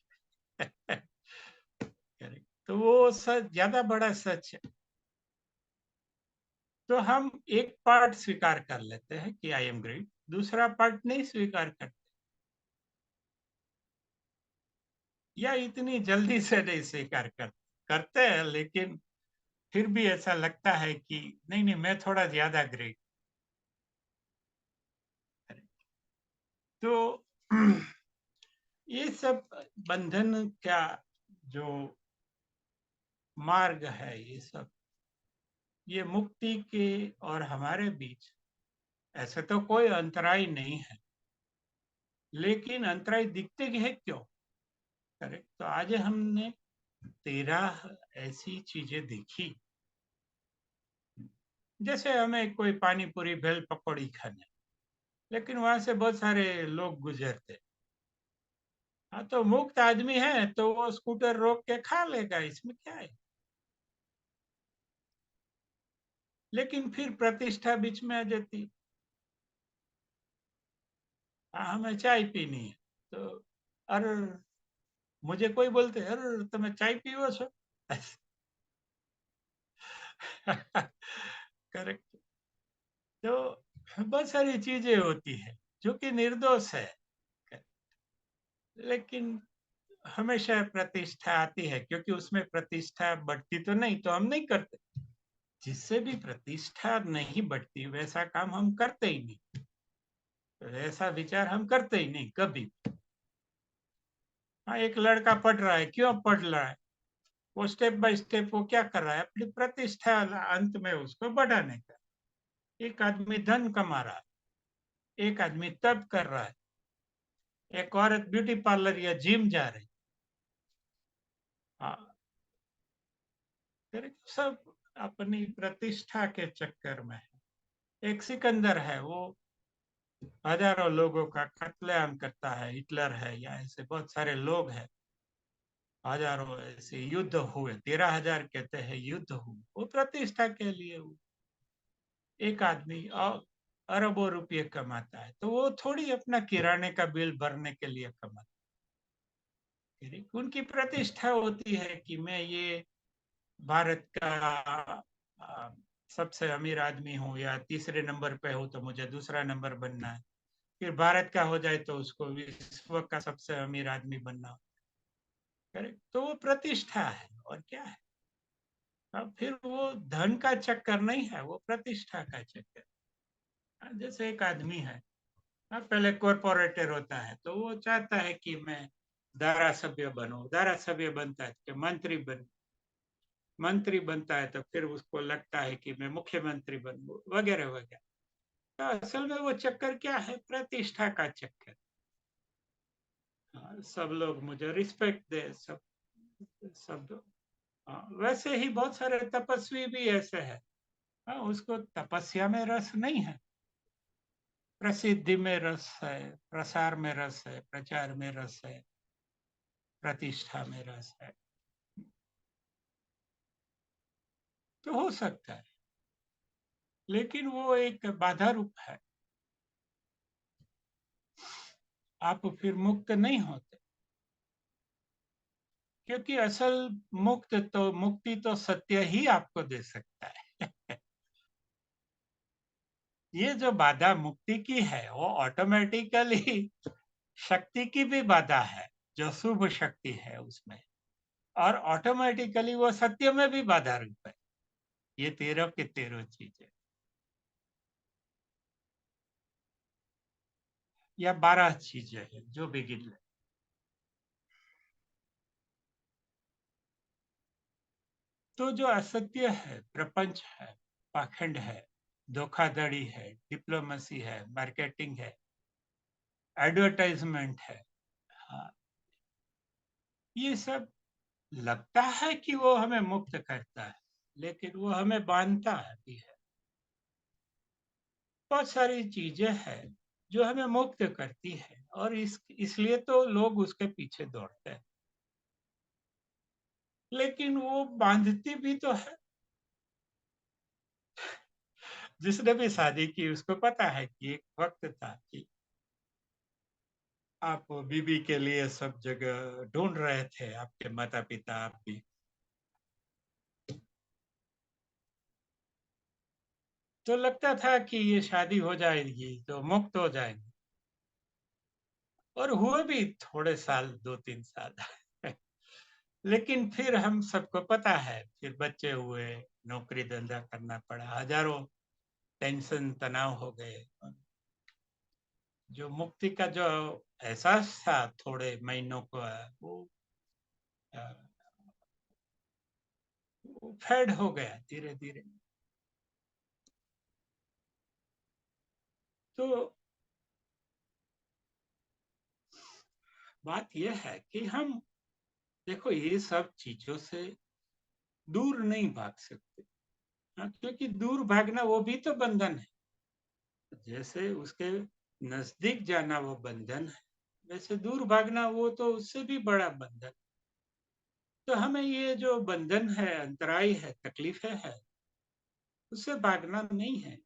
तो वो सच ज्यादा बड़ा सच है। तो हम एक पार्ट स्वीकार कर लेते हैं कि आई एम ग्रेट, दूसरा पार्ट नहीं स्वीकार करते, या इतनी जल्दी से नहीं स्वीकार करते हैं, लेकिन फिर भी ऐसा लगता है कि नहीं नहीं, मैं थोड़ा ज्यादा ग्रेट। तो ये सब बंधन क्या, जो मार्ग है, ये सब, ये मुक्ति के और हमारे बीच ऐसे तो कोई अंतराय नहीं है, लेकिन अंतराय दिखते है क्यों? करेक्ट। तो आज हमने 13 ऐसी चीजें देखी, जैसे हमें कोई पानी पूरी भेल पकौड़ी खाने, लेकिन वहां से बहुत सारे लोग गुजरते। हाँ, तो मुक्त आदमी है तो वो स्कूटर रोक के खा लेगा, इसमें क्या है? लेकिन फिर प्रतिष्ठा बीच में आ जाती। हाँ, हमें चाय पीनी है, तो अरे, मुझे कोई बोलते अरे तुम्हें चाय पीवो छो। करेक्ट। तो बहुत सारी चीजें होती है जो कि निर्दोष है, लेकिन हमेशा प्रतिष्ठा आती है, क्योंकि उसमें प्रतिष्ठा बढ़ती तो नहीं, तो हम नहीं करते। जिससे भी प्रतिष्ठा नहीं बढ़ती वैसा काम हम करते ही नहीं, वैसा विचार हम करते ही नहीं कभी। हाँ, एक लड़का पढ़ रहा है, क्यों पढ़ रहा है? वो स्टेप बाय स्टेप वो क्या कर रहा है, अपनी प्रतिष्ठा अंत में उसको बढ़ाने का। एक आदमी धन कमा रहा है, एक आदमी तप कर रहा है, एक औरत ब्यूटी पार्लर या जिम जा रही। हाँ, फिर सब अपनी प्रतिष्ठा के चक्कर में है। एक सिकंदर है, वो हजारों लोगों का कत्लेआम करता है, हिटलर है, या ऐसे बहुत सारे लोग हैं। हजारों ऐसे युद्ध हुए, 13,000 कहते हैं युद्ध हुए, वो प्रतिष्ठा के लिए हुए। एक आदमी अरबों रुपये कमाता है, तो वो थोड़ी अपना किराने का बिल भरने के लिए कमाता है। उनकी प्रतिष्ठा होती है कि मैं ये भारत का आ, सबसे अमीर आदमी हूँ, या तीसरे नंबर पे हूँ तो मुझे दूसरा नंबर बनना है। फिर भारत का हो जाए तो उसको विश्व का सबसे अमीर आदमी बनना। करेक्ट, तो वो प्रतिष्ठा है और क्या है। अब फिर वो धन का चक्कर नहीं है, वो प्रतिष्ठा का चक्कर। जैसे एक आदमी है, पहले कॉर्पोरेटर होता है तो वो चाहता है कि मैं धारा सभ्य बनूं, धारा सभ्य बनता है कि मंत्री बनता है तो फिर उसको लगता है कि मैं मुख्यमंत्री बनूं, वगैरह वगैरह। तो असल में वो चक्कर क्या है, प्रतिष्ठा का चक्कर। सब लोग मुझे रिस्पेक्ट दे, सब सब। वैसे ही बहुत सारे तपस्वी भी ऐसे हैं, उसको तपस्या में रस नहीं है, प्रसिद्धि में रस है, प्रसार में रस है, प्रचार में रस है, प्रतिष्ठा में रस है। तो हो सकता है, लेकिन वो एक बाधा रूप है, आप फिर मुक्त नहीं होते। क्योंकि असल मुक्ति तो सत्य ही आपको दे सकता है। ये जो बाधा मुक्ति की है वो ऑटोमेटिकली शक्ति की भी बाधा है, जो शुभ शक्ति है उसमें, और ऑटोमेटिकली वो सत्य में भी बाधा रूप है। ये 13 की 13 चीजें, या 12 चीजें हैं जो भी गिन ले। तो जो असत्य है, प्रपंच है, पाखंड है, धोखाधड़ी है, डिप्लोमेसी है, मार्केटिंग है, एडवर्टाइजमेंट है, हाँ, ये सब लगता है कि वो हमें मुक्त करता है, लेकिन वो हमें बांधता है भी है। बहुत सारी चीजें हैं जो हमें मुक्त करती है, और इसलिए तो लोग उसके पीछे दौड़ते हैं, लेकिन वो बांधती भी तो है। जिसने भी शादी की उसको पता है कि एक वक्त था कि आप बीबी के लिए सब जगह ढूंढ रहे थे, आपके माता पिता, आप भी। तो लगता था कि ये शादी हो जाएगी तो मुक्त हो जाएंगे, और हुए भी थोड़े साल, 2-3 साल। लेकिन फिर हम सबको पता है, फिर बच्चे हुए, नौकरी धंधा करना पड़ा, हजारों टेंशन तनाव हो गए। जो मुक्ति का जो एहसास था थोड़े महीनों का, अ, वो फेड हो गया धीरे धीरे। तो बात यह है कि हम, देखो, ये सब चीजों से दूर नहीं भाग सकते। क्योंकि दूर भागना वो भी तो बंधन है। जैसे उसके नजदीक जाना वो बंधन है, वैसे दूर भागना वो तो उससे भी बड़ा बंधन। तो हमें ये जो बंधन है, अंतराय है, तकलीफें है, उससे भागना नहीं है,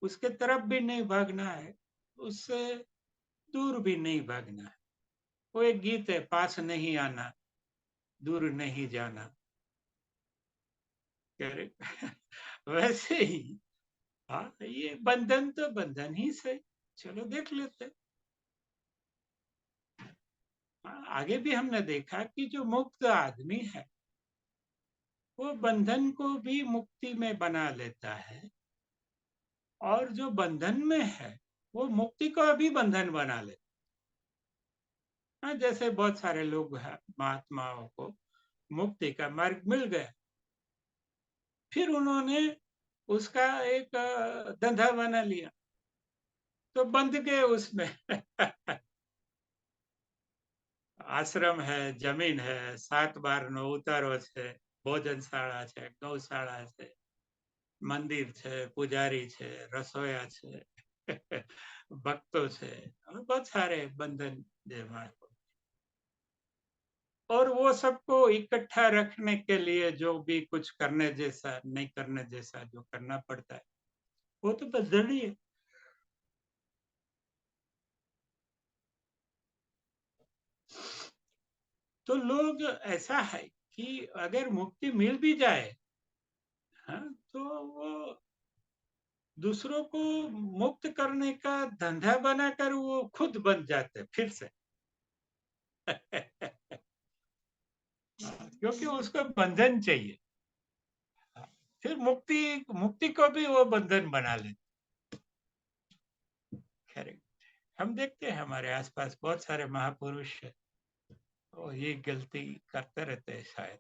उसके तरफ भी नहीं भागना है, उससे दूर भी नहीं भागना है। वो एक गीत है, पास नहीं आना, दूर नहीं जाना। वैसे ही, हाँ, ये बंधन तो बंधन ही से। चलो देख लेते। हाँ, आगे भी हमने देखा कि जो मुक्त आदमी है वो बंधन को भी मुक्ति में बना लेता है, और जो बंधन में है वो मुक्ति को भी बंधन बना लेता है। हाँ, जैसे बहुत सारे लोग हैं, महात्माओं को मुक्ति का मार्ग मिल गया, फिर उन्होंने उसका एक धंधा बना लिया, तो बंध गए उसमें। आश्रम है, जमीन है, 7 बार 9 उतारो છે, ભોજનશાળા છે, ગૌશાળા છે, મંદિર છે, पुजारी છે, રસોયા છે, भक्तों છે, बहुत सारे बंधन, और वो सबको इकट्ठा रखने के लिए जो भी कुछ करने जैसा, नहीं करने जैसा जो करना पड़ता है, वो तो बंधन ही है। तो लोग ऐसा है कि अगर मुक्ति मिल भी जाए, हाँ, तो वो दूसरों को मुक्त करने का धंधा बनाकर वो खुद बन जाते फिर से। क्योंकि उसको बंधन चाहिए। फिर मुक्ति मुक्ति को भी वो बंधन बना लेते। खैर, हम देखते हैं हमारे आसपास बहुत सारे महापुरुष हैं, वो ये गलती करते रहते हैं शायद।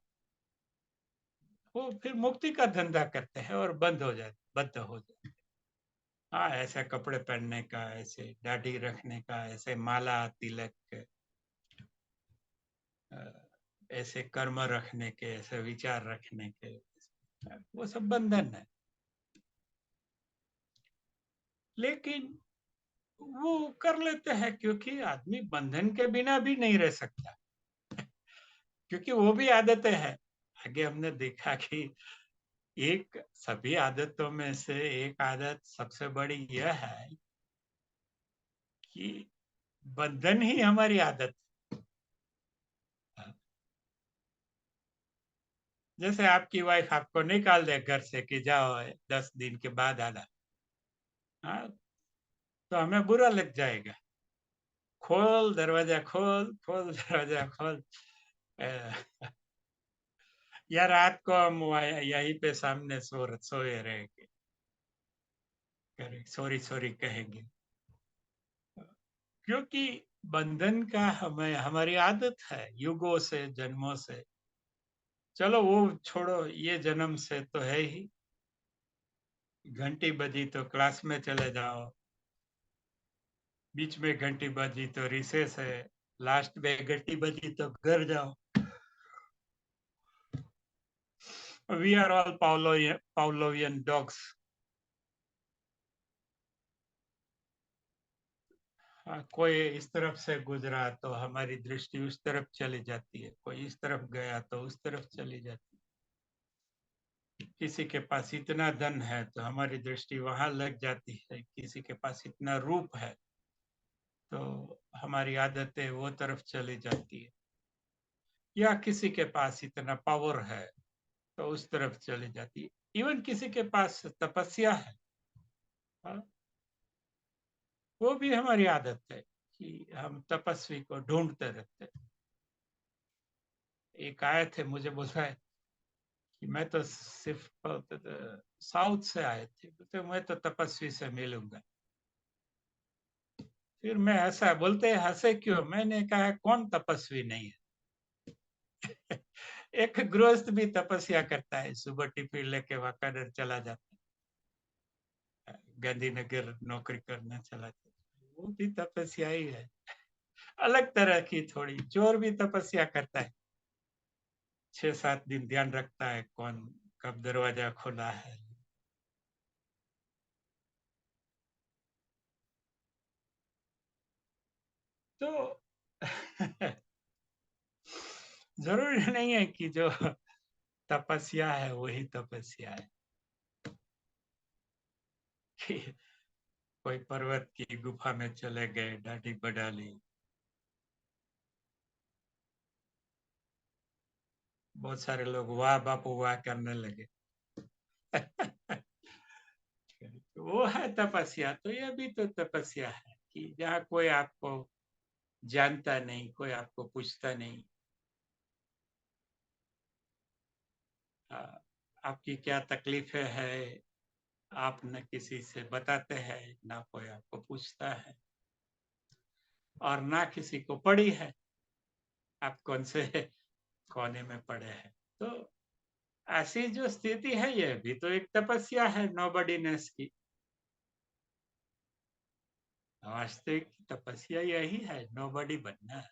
वो फिर मुक्ति का धंधा करते हैं और बंद हो जाते। हाँ, ऐसे कपड़े पहनने का, ऐसे दाढ़ी रखने का, ऐसे माला तिलक, अ, ऐसे कर्म रखने के, ऐसे विचार रखने के, वो सब बंधन है। लेकिन वो कर लेते हैं क्योंकि आदमी बंधन के बिना भी नहीं रह सकता। क्योंकि वो भी आदतें हैं। आगे हमने देखा कि एक सभी आदतों में से एक आदत सबसे बड़ी यह है कि बंधन ही हमारी आदत है। जैसे आपकी वाइफ आपको निकाल दे घर से कि जाओ 10 दिन के बाद आना, हाँ, तो हमें बुरा लग जाएगा। खोल दरवाजा, खोल खोल दरवाजा खोल। अ, या रात को हम यहीं पे सामने सोए रहेंगे, सॉरी सॉरी कहेंगे। क्योंकि बंधन का हमें हमारी आदत है युगों से, जन्मों से। चलो वो छोड़ो, ये जन्म से तो है ही। घंटी बजी तो क्लास में चले जाओ, बीच में घंटी बजी तो रिसेस है, लास्ट में घंटी बजी तो घर जाओ। We are all Pavlovian dogs. कोई इस तरफ से गुजरा तो हमारी दृष्टि उस तरफ चली जाती है, कोई इस तरफ गया तो उस तरफ चली जाती है। किसी के पास इतना धन है तो हमारी दृष्टि वहां लग जाती है, किसी के पास इतना रूप है तो हमारी आदतें वो तरफ चली जाती है, या किसी के पास इतना पावर है तो उस तरफ चली जाती है। इवन किसी के पास तपस्या है, हाँ, वो भी हमारी आदत है कि हम तपस्वी को ढूंढते रहते हैं। एक आए थे, मुझे बोला है कि मैं तो सिर्फ साउथ से आए थे, तो मैं तो तपस्वी से मिलूंगा। फिर मैं हंसा, बोलते हंसे क्यों? मैंने कहा कौन तपस्वी नहीं है? एक गृहस्थ भी तपस्या करता है, सुबह टिफिन लेके वाकाडर चला जाता है, गांधीनगर नौकरी करने चला जाता है, वो भी तपस्या ही है। अलग तरह की थोड़ी। चोर भी तपस्या करता है, 6-7 दिन ध्यान रखता है कौन कब दरवाजा खोला है। तो जरूरी नहीं है कि जो तपस्या है वही तपस्या है। कि कोई पर्वत की गुफा में चले गए, दाढ़ी बढ़ा ली, बहुत सारे लोग वाह बापू वाह करने लगे। वो है तपस्या। तो यह भी तो तपस्या है कि जहाँ कोई आपको जानता नहीं, कोई आपको पूछता नहीं, आपकी क्या तकलीफें है आप न किसी से बताते हैं, ना कोई आपको पूछता है, और ना किसी को पड़ी है, आप कौन से कोने में पड़े हैं। तो ऐसी जो स्थिति है, ये भी तो एक तपस्या है नोबडीनेस की। वास्तविक तपस्या यही है, नोबडी बनना,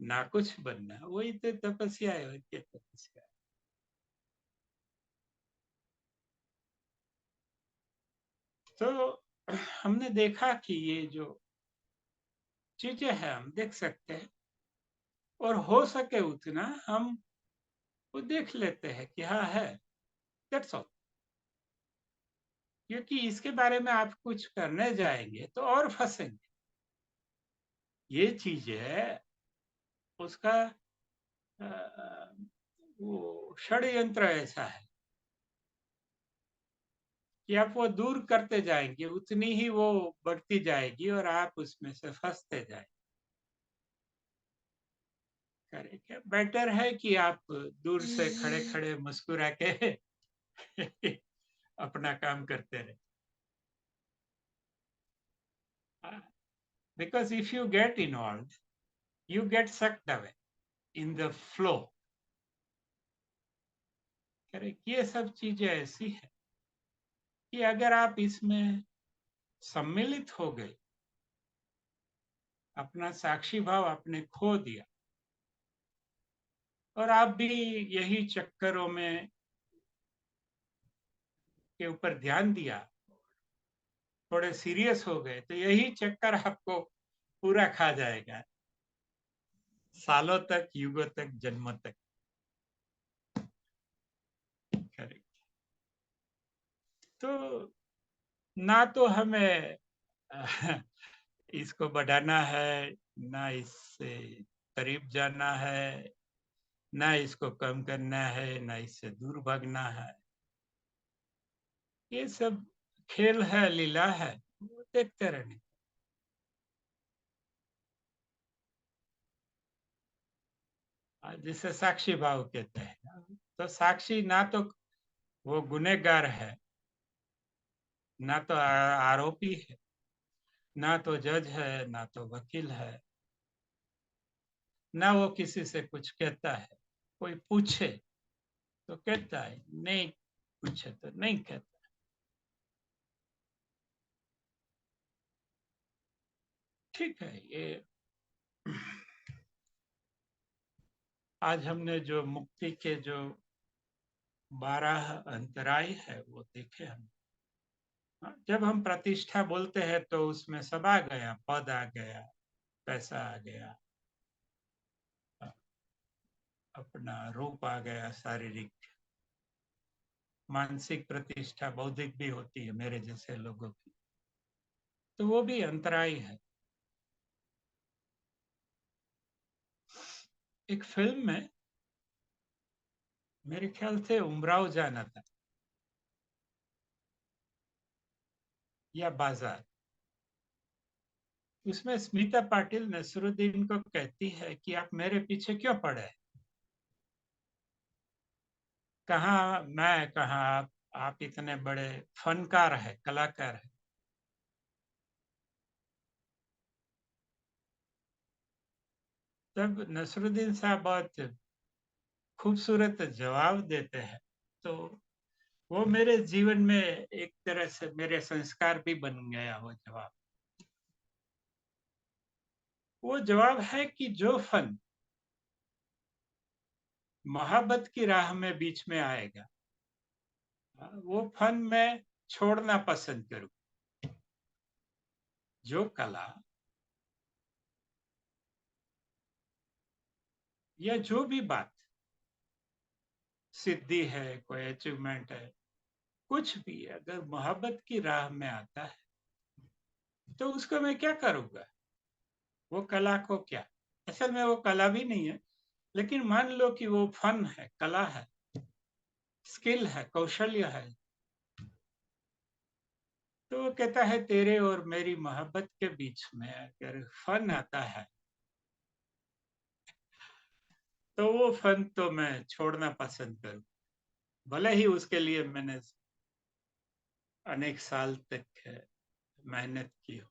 ना कुछ बनना, वही तो तपस्या है, वही तो तपस्या है। तो हमने देखा कि ये जो चीजें हैं हम देख सकते हैं और हो सके उतना हम वो देख लेते हैं कि हाँ है, दैट्स ऑल। क्योंकि इसके बारे में आप कुछ करने जाएंगे तो और फंसेंगे। ये चीज है उसका वो षड्यंत्र ऐसा है कि आप वो दूर करते जाएंगे उतनी ही वो बढ़ती जाएगी और आप उसमें से फंसते जाएंगे। करेक्ट, बेटर है कि आप दूर से खड़े खड़े मुस्कुरा के अपना काम करते रहे। Because if you get involved, you get sucked away in the flow. Correct, ये सब चीजें ऐसी है कि अगर आप इसमें सम्मिलित हो गए, अपना साक्षी भाव आपने खो दिया और आप भी यही चक्करों में के ऊपर ध्यान दिया, थोड़े सीरियस हो गए, तो यही चक्कर आपको पूरा खा जाएगा, सालों तक, युगों तक, जन्मों तक। करेक्ट। तो ना तो हमें इसको बढ़ाना है, ना इससे करीब जाना है, ना इसको कम करना है, ना इससे दूर भागना है। ये सब खेल है, लीला है, वो देखते रहने। जिसे साक्षी भाव कहते हैं। तो साक्षी ना तो वो गुनहगार है, ना तो आरोपी है, ना तो जज है, ना तो वकील है, ना वो किसी से कुछ कहता है। कोई पूछे तो कहता है, नहीं पूछे तो नहीं कहता। ठीक है। ये आज हमने जो मुक्ति के जो 12 अंतराय है वो देखे हम। जब हम प्रतिष्ठा बोलते हैं तो उसमें सब आ गया, पद आ गया, पैसा आ गया, अपना रूप आ गया, शारीरिक, मानसिक प्रतिष्ठा बौद्धिक भी होती है मेरे जैसे लोगों की, तो वो भी अंतराय है। एक फिल्म में मेरे ख्याल से उमराव जाना था या बाजार, उसमें स्मिता पाटिल नसरुद्दीन को कहती है कि आप मेरे पीछे क्यों पड़े, कहाँ मैं, कहाँ आप इतने बड़े फनकार है, कलाकार है। तब नसरुद्दीन साहब बहुत खूबसूरत जवाब देते हैं। तो वो मेरे जीवन में एक तरह से मेरे संस्कार भी बन गया वो जवाब। वो जवाब है कि जो फन मोहब्बत की राह में बीच में आएगा, वो फन मैं छोड़ना पसंद करूं। जो कला या जो भी बात, सिद्धि है, कोई अचीवमेंट है, कुछ भी अगर मोहब्बत की राह में आता है तो उसको मैं क्या करूंगा, वो कला को क्या। असल में वो कला भी नहीं है, लेकिन मान लो कि वो फन है, कला है, स्किल है, कौशल्य है। तो वो कहता है तेरे और मेरी मोहब्बत के बीच में अगर फन आता है तो वो फन तो मैं छोड़ना पसंद करूं, भले ही उसके लिए मैंने अनेक साल तक मेहनत की हो।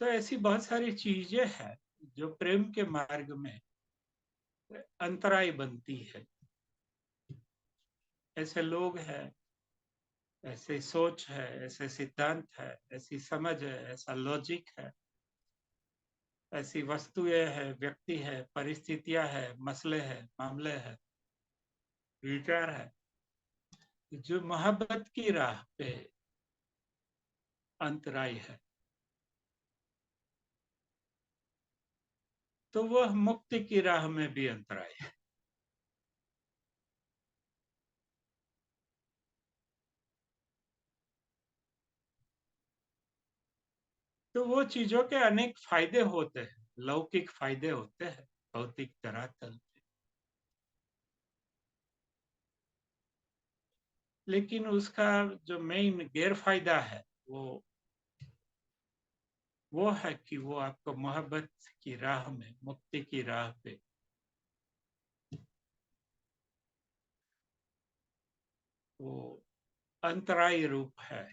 तो ऐसी बहुत सारी चीजें हैं जो प्रेम के मार्ग में अंतराय बनती है। ऐसे लोग हैं, ऐसी सोच है, ऐसे सिद्धांत है, ऐसी समझ है, ऐसा लॉजिक है, ऐसी वस्तुएं है, व्यक्ति है, परिस्थितियां है, मसले है, मामले है, विचार है, जो मोहब्बत की राह पे अंतराय है, तो वह मुक्ति की राह में भी अंतराय है। तो वो चीजों के अनेक फायदे होते हैं, लौकिक फायदे होते हैं भौतिक धरातल पे, लेकिन उसका जो मेन गैरफायदा है वो है कि वो आपको मोहब्बत की राह में, मुक्ति की राह पे वो अंतराय रूप है।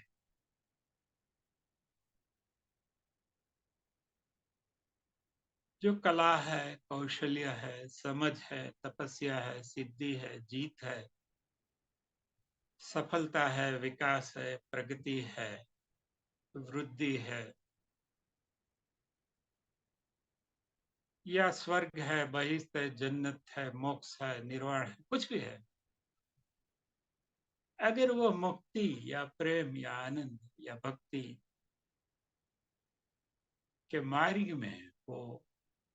जो कला है, कौशल्य है, समझ है, तपस्या है, सिद्धि है, जीत है, सफलता है, विकास है, प्रगति है, वृद्धि है, या स्वर्ग है, बहिष्ठ है, जन्नत है, मोक्ष है, निर्वाण है, कुछ भी है, अगर वो मुक्ति या प्रेम या आनंद या भक्ति के मार्ग में वो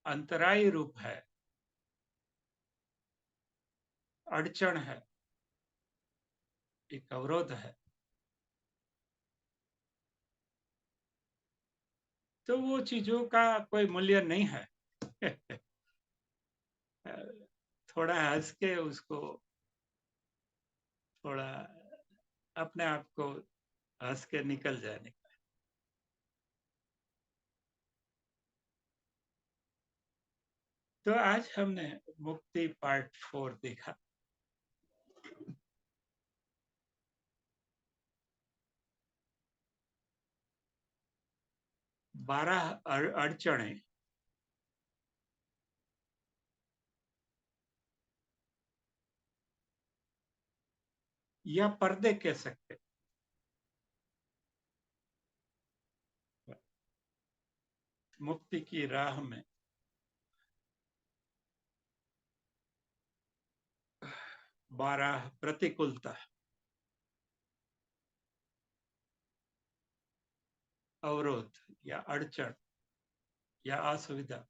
अंतराय रूप है, अड़चन है, एक अवरोध है, तो वो चीजों का कोई मूल्य नहीं है। थोड़ा हंस के उसको, थोड़ा अपने आप को हंस के निकल जाने का। तो आज हमने मुक्ति पार्ट 4 देखा। 12 अड़चने या पर्दे कह सकते, मुक्ति की राह में 12 प्रतिकूलता, अवरोध या अड़चन या असुविधा।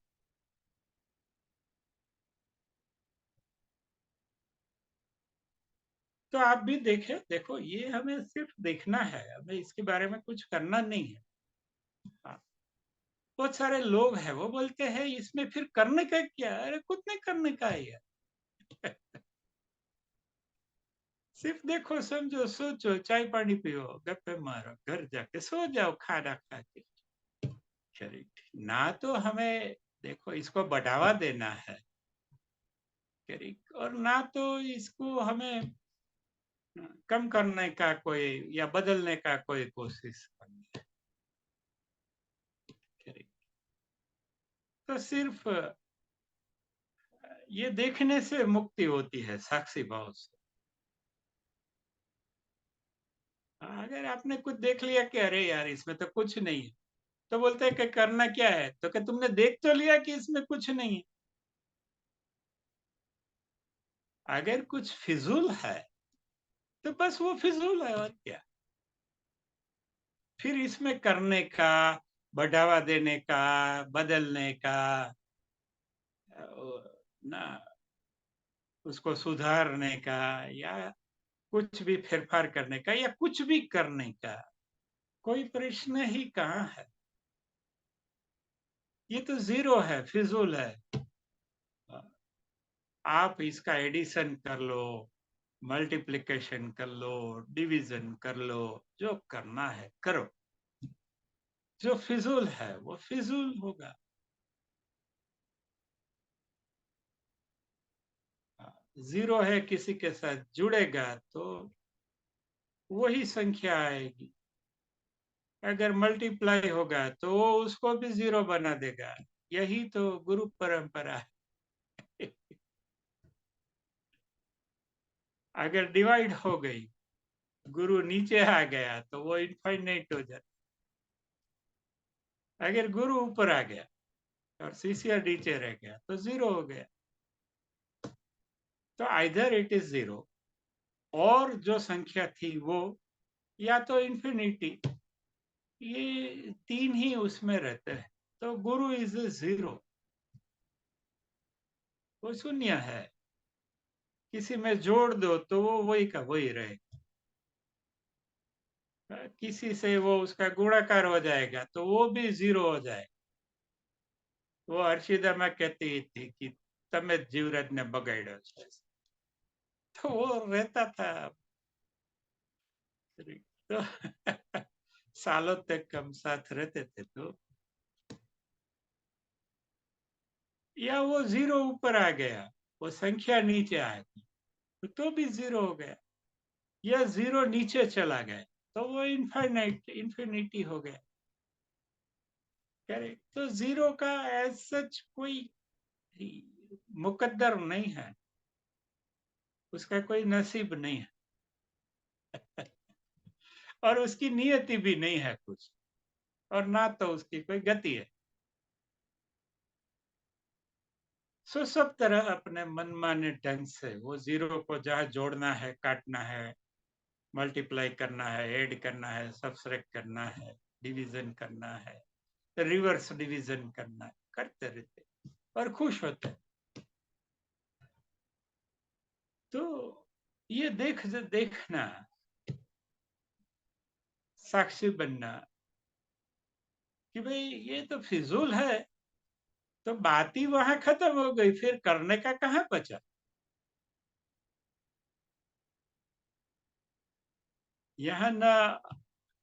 तो आप भी देखें, देखो ये हमें सिर्फ देखना है, हमें इसके बारे में कुछ करना नहीं है। हाँ, बहुत सारे लोग हैं वो बोलते हैं इसमें फिर करने का क्या, अरे कुछ नहीं करने का है यार। सिर्फ देखो, समझो, सोचो, चाय पानी पियो, गप्पे मारो, घर जाके सो जाओ खाना खा के। करेक्ट ना, तो हमें देखो इसको बढ़ावा देना है, करेक्ट, और ना तो इसको हमें कम करने का कोई या बदलने का कोई कोशिश करनी है, करेक्ट। तो सिर्फ ये देखने से मुक्ति होती है, साक्षी भाव से। अगर आपने कुछ देख लिया कि अरे यार इसमें तो कुछ नहीं है, तो बोलते हैं कि करना क्या है, तो क्या तुमने देख तो लिया कि इसमें कुछ नहीं है। अगर कुछ फिजूल है तो बस वो फिजूल है, और क्या। फिर इसमें करने का, बढ़ावा देने का, बदलने का, ना उसको सुधारने का या कुछ भी फेरफार करने का या कुछ भी करने का कोई प्रश्न ही कहाँ है। ये तो जीरो है, फिजूल है। आप इसका एडिशन कर लो, मल्टीप्लिकेशन कर लो, डिवीजन कर लो, जो करना है करो, जो फिजूल है वो फिजूल होगा। जीरो है किसी के साथ जुड़ेगा तो वही संख्या आएगी, अगर मल्टीप्लाई होगा तो वो उसको भी जीरो बना देगा। यही तो गुरु परंपरा है। अगर डिवाइड हो गई, गुरु नीचे आ गया तो वो इनफाइनाइट हो जाता। अगर गुरु ऊपर आ गया और शिष्य नीचे रह गया तो जीरो हो गया। तो आइदर इट इज जीरो, और जो संख्या थी वो, या तो इंफिनिटी। ये तीन ही उसमें रहते हैं। तो गुरु इज ए जीरो, वो शून्य है। किसी में जोड़ दो तो वो वही का वही रहेगा, किसी से वो उसका गुणाकार हो जाएगा तो वो भी जीरो हो जाएगा। वो हर्षिदा में कहती थी कि तमे जीवराज ने बगाड़ो छे, तो वो रहता था तो सालों तक हम साथ रहते थे। तो या वो जीरो ऊपर आ गया, वो संख्या नीचे आ गई तो भी जीरो हो गया, या जीरो नीचे चला गया तो वो इनफाइनाइट इन्फिनिटी हो गया। करेक्ट। तो जीरो का एज सच कोई मुकद्दर नहीं है, उसका कोई नसीब नहीं है और उसकी नियति भी नहीं है कुछ, और ना तो उसकी कोई गति है। सो सब तरह अपने मनमाने ढंग से वो जीरो को जहाँ जोड़ना है, काटना है, मल्टीप्लाई करना है, ऐड करना है, सब्सट्रैक्ट करना है, डिवीजन करना है, रिवर्स डिवीजन करना है, करते रहते और खुश होते। तो ये देखना, साक्षी बनना कि भाई ये तो फिजूल है, तो बात ही वहां खत्म हो गई, फिर करने का कहाँ बचा। यहाँ ना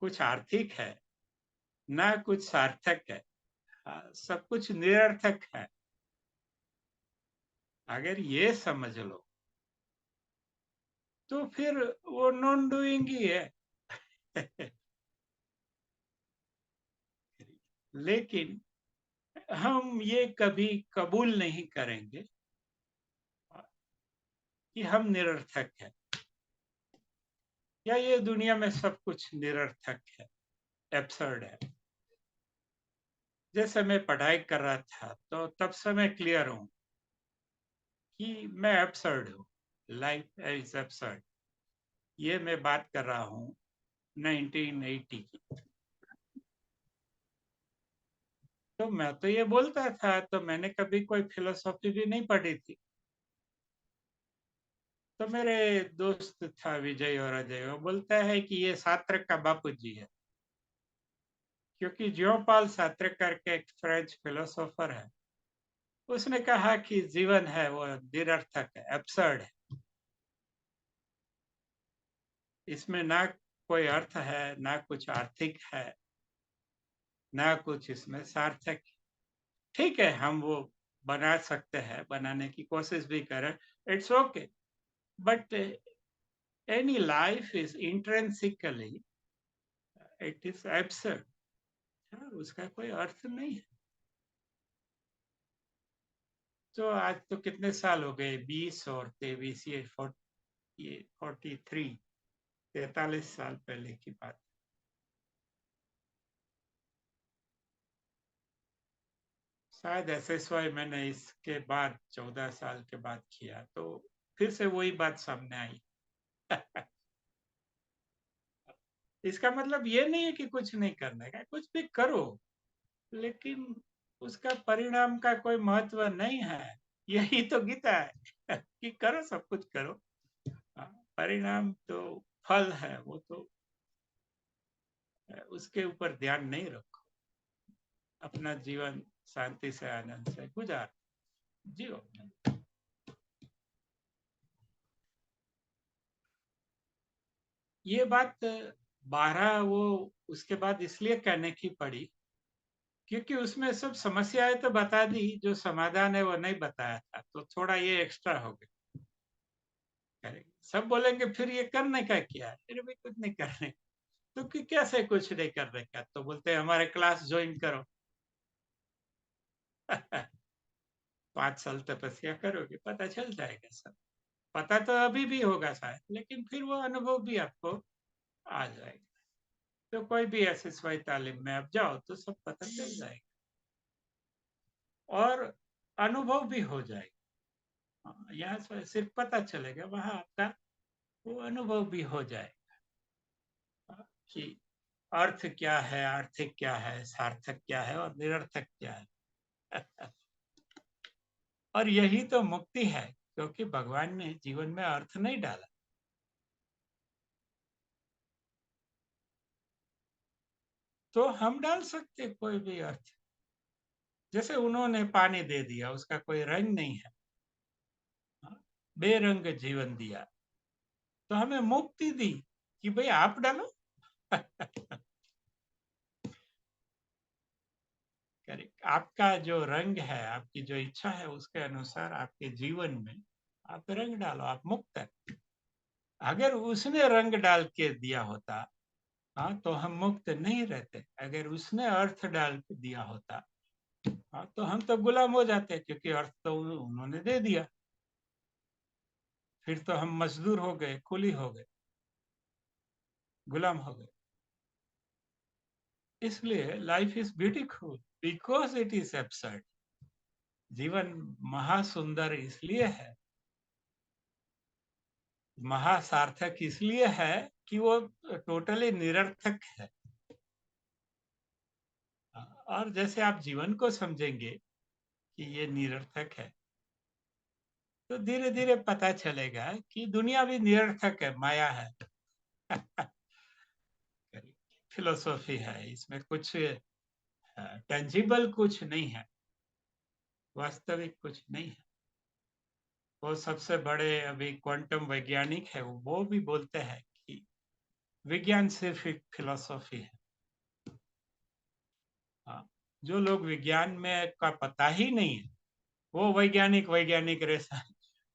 कुछ आर्थिक है, ना कुछ सार्थक है, सब कुछ निरर्थक है। अगर ये समझ लो तो फिर वो नॉन डूइंग ही है लेकिन हम ये कभी कबूल नहीं करेंगे कि हम निरर्थक हैं, या ये दुनिया में सब कुछ निरर्थक है, एब्सर्ड है। जैसे मैं पढ़ाई कर रहा था तो तब से मैं क्लियर हूं कि मैं एब्सर्ड हूँ, लाइफ इज एब्सर्ड। ये मैं बात कर रहा हूँ 1980 की। तो मैं तो ये बोलता था, तो मैंने कभी कोई फिलोसॉफी भी नहीं पढ़ी थी। तो मेरे दोस्त था विजय और अजय, वो बोलता है कि ये सात्र का बापू जी है, क्योंकि जियो पाल सात्र करके एक फ्रेंच फिलोसोफर है, उसने कहा कि जीवन है वो निरर्थक है, एब्सर्ड है, इसमें ना कोई अर्थ है, ना कुछ आर्थिक है, ना कुछ इसमें सार्थक। ठीक है, हम वो बना सकते हैं, बनाने की कोशिश भी करें, it's okay, but any life is intrinsically it is absurd, उसका कोई अर्थ नहीं है। तो आज तो कितने साल हो गए, 20 और 23, ये 43, 43 साल पहले की बात। शायद एसएसवाई मैंने इसके बाद 14 साल के बाद किया, तो फिर से वही बात सामने आई इसका मतलब ये नहीं है कि कुछ नहीं करने का, कुछ भी करो, लेकिन उसका परिणाम का कोई महत्व नहीं है। यही तो गीता है कि करो, सब कुछ करो, हाँ, परिणाम तो फल है, वो तो उसके ऊपर ध्यान नहीं रखो, अपना जीवन शांति से आनंद से गुजार जियो। ये बात 12 वो उसके बाद इसलिए कहने की पड़ी क्योंकि उसमें सब समस्याएं तो बता दी, जो समाधान है वो नहीं बताया था, तो थोड़ा ये एक्स्ट्रा हो गया। करेंगे सब बोलेंगे फिर ये करने का क्या है, फिर भी कुछ नहीं करने, तो कि कैसे कुछ नहीं करने का, तो बोलते हैं हमारे क्लास ज्वाइन करो 5 साल तपस्या करोगे पता चल जाएगा सब। पता तो अभी भी होगा शायद, लेकिन फिर वो अनुभव भी आपको आ जाएगा। तो कोई भी एसएसवाई तालीम में आप जाओ तो सब पता चल जाएगा और अनुभव भी हो जाएगा। यहाँ से सिर्फ पता चलेगा, वहां आपका वो अनुभव भी हो जाएगा कि अर्थ क्या है, आर्थिक क्या है, सार्थक क्या है और निरर्थक क्या है। और यही तो मुक्ति है, क्योंकि भगवान ने जीवन में अर्थ नहीं डाला। तो हम डाल सकते कोई भी अर्थ। जैसे उन्होंने पानी दे दिया, उसका कोई रंग नहीं है, हाँ, बेरंग जीवन दिया, तो हमें मुक्ति दी कि भाई आप डालो। करेक्ट। आपका जो रंग है, आपकी जो इच्छा है, उसके अनुसार आपके जीवन में आप रंग डालो, आप मुक्त है। अगर उसने रंग डाल के दिया होता, हाँ, तो हम मुक्त नहीं रहते। अगर उसने अर्थ डाल के दिया होता, हाँ, तो हम तो गुलाम हो जाते, क्योंकि अर्थ तो उन्होंने दे दिया। फिर तो हम मजदूर हो गए, कुली हो गए, गुलाम हो गए। इसलिए life is beautiful because it is absurd. जीवन महासुंदर इसलिए है, महासार्थक इसलिए है कि वो टोटली निरर्थक है। और जैसे आप जीवन को समझेंगे कि ये निरर्थक है, तो धीरे धीरे पता चलेगा कि दुनिया भी निरर्थक है, माया है। फिलोसॉफी है, इसमें कुछ टेंजिबल कुछ नहीं है, वास्तविक कुछ नहीं है। वो सबसे बड़े अभी क्वांटम वैज्ञानिक है, वो भी बोलते हैं कि विज्ञान सिर्फ एक फिलोसॉफी है। हाँ, जो लोग विज्ञान में का पता ही नहीं है, वो वैज्ञानिक वैज्ञानिक रहे।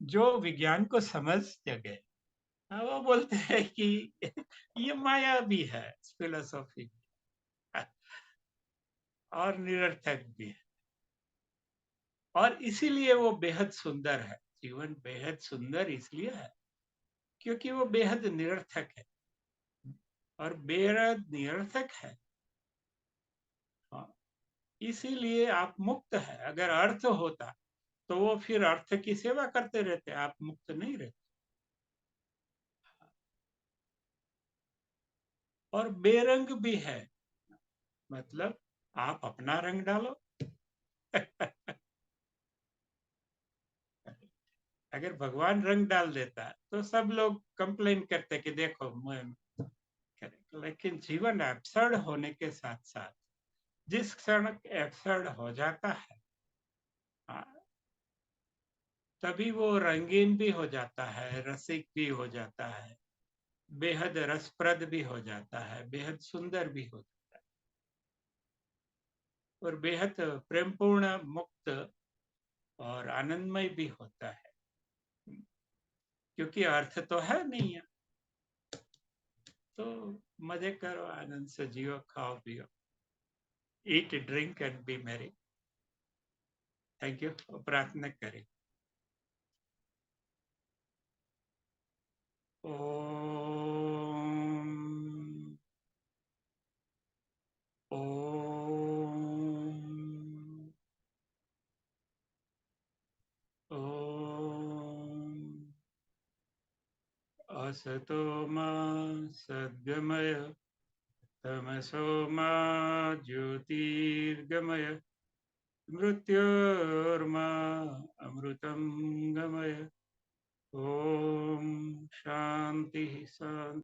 जो विज्ञान को समझ गए, हाँ, वो बोलते हैं कि ये माया भी है, फिलोसॉफी, और निरर्थक भी है। और इसीलिए वो बेहद सुंदर है। जीवन बेहद सुंदर इसलिए है क्योंकि वो बेहद निरर्थक है, और बेहद निरर्थक है। हाँ, इसीलिए आप मुक्त है। अगर अर्थ होता तो वो फिर अर्थ की सेवा करते रहते, आप मुक्त नहीं रहते। और बेरंग भी है, मतलब आप अपना रंग डालो। अगर भगवान रंग डाल देता तो सब लोग कंप्लेन करते कि देखो मैं। लेकिन जीवन एब्सर्ड होने के साथ साथ, जिस क्षण एब्सर्ड हो जाता है, हाँ, तभी वो रंगीन भी हो जाता है, रसिक भी हो जाता है, बेहद रसप्रद भी हो जाता है, बेहद सुंदर भी हो जाता है, और बेहद प्रेमपूर्ण, मुक्त और आनंदमय भी होता है, क्योंकि अर्थ तो है नहीं है। तो मजे करो, आनंद से जियो, खाओ पियो, eat drink and B Mary. Thank you. प्रार्थना करें। ओम। ओम। ओम। असतो मा सद्गमय, तमसो मा ज्योतिर्गमय, मृत्योर्मा अमृतं गमय। ओम शांति शांति।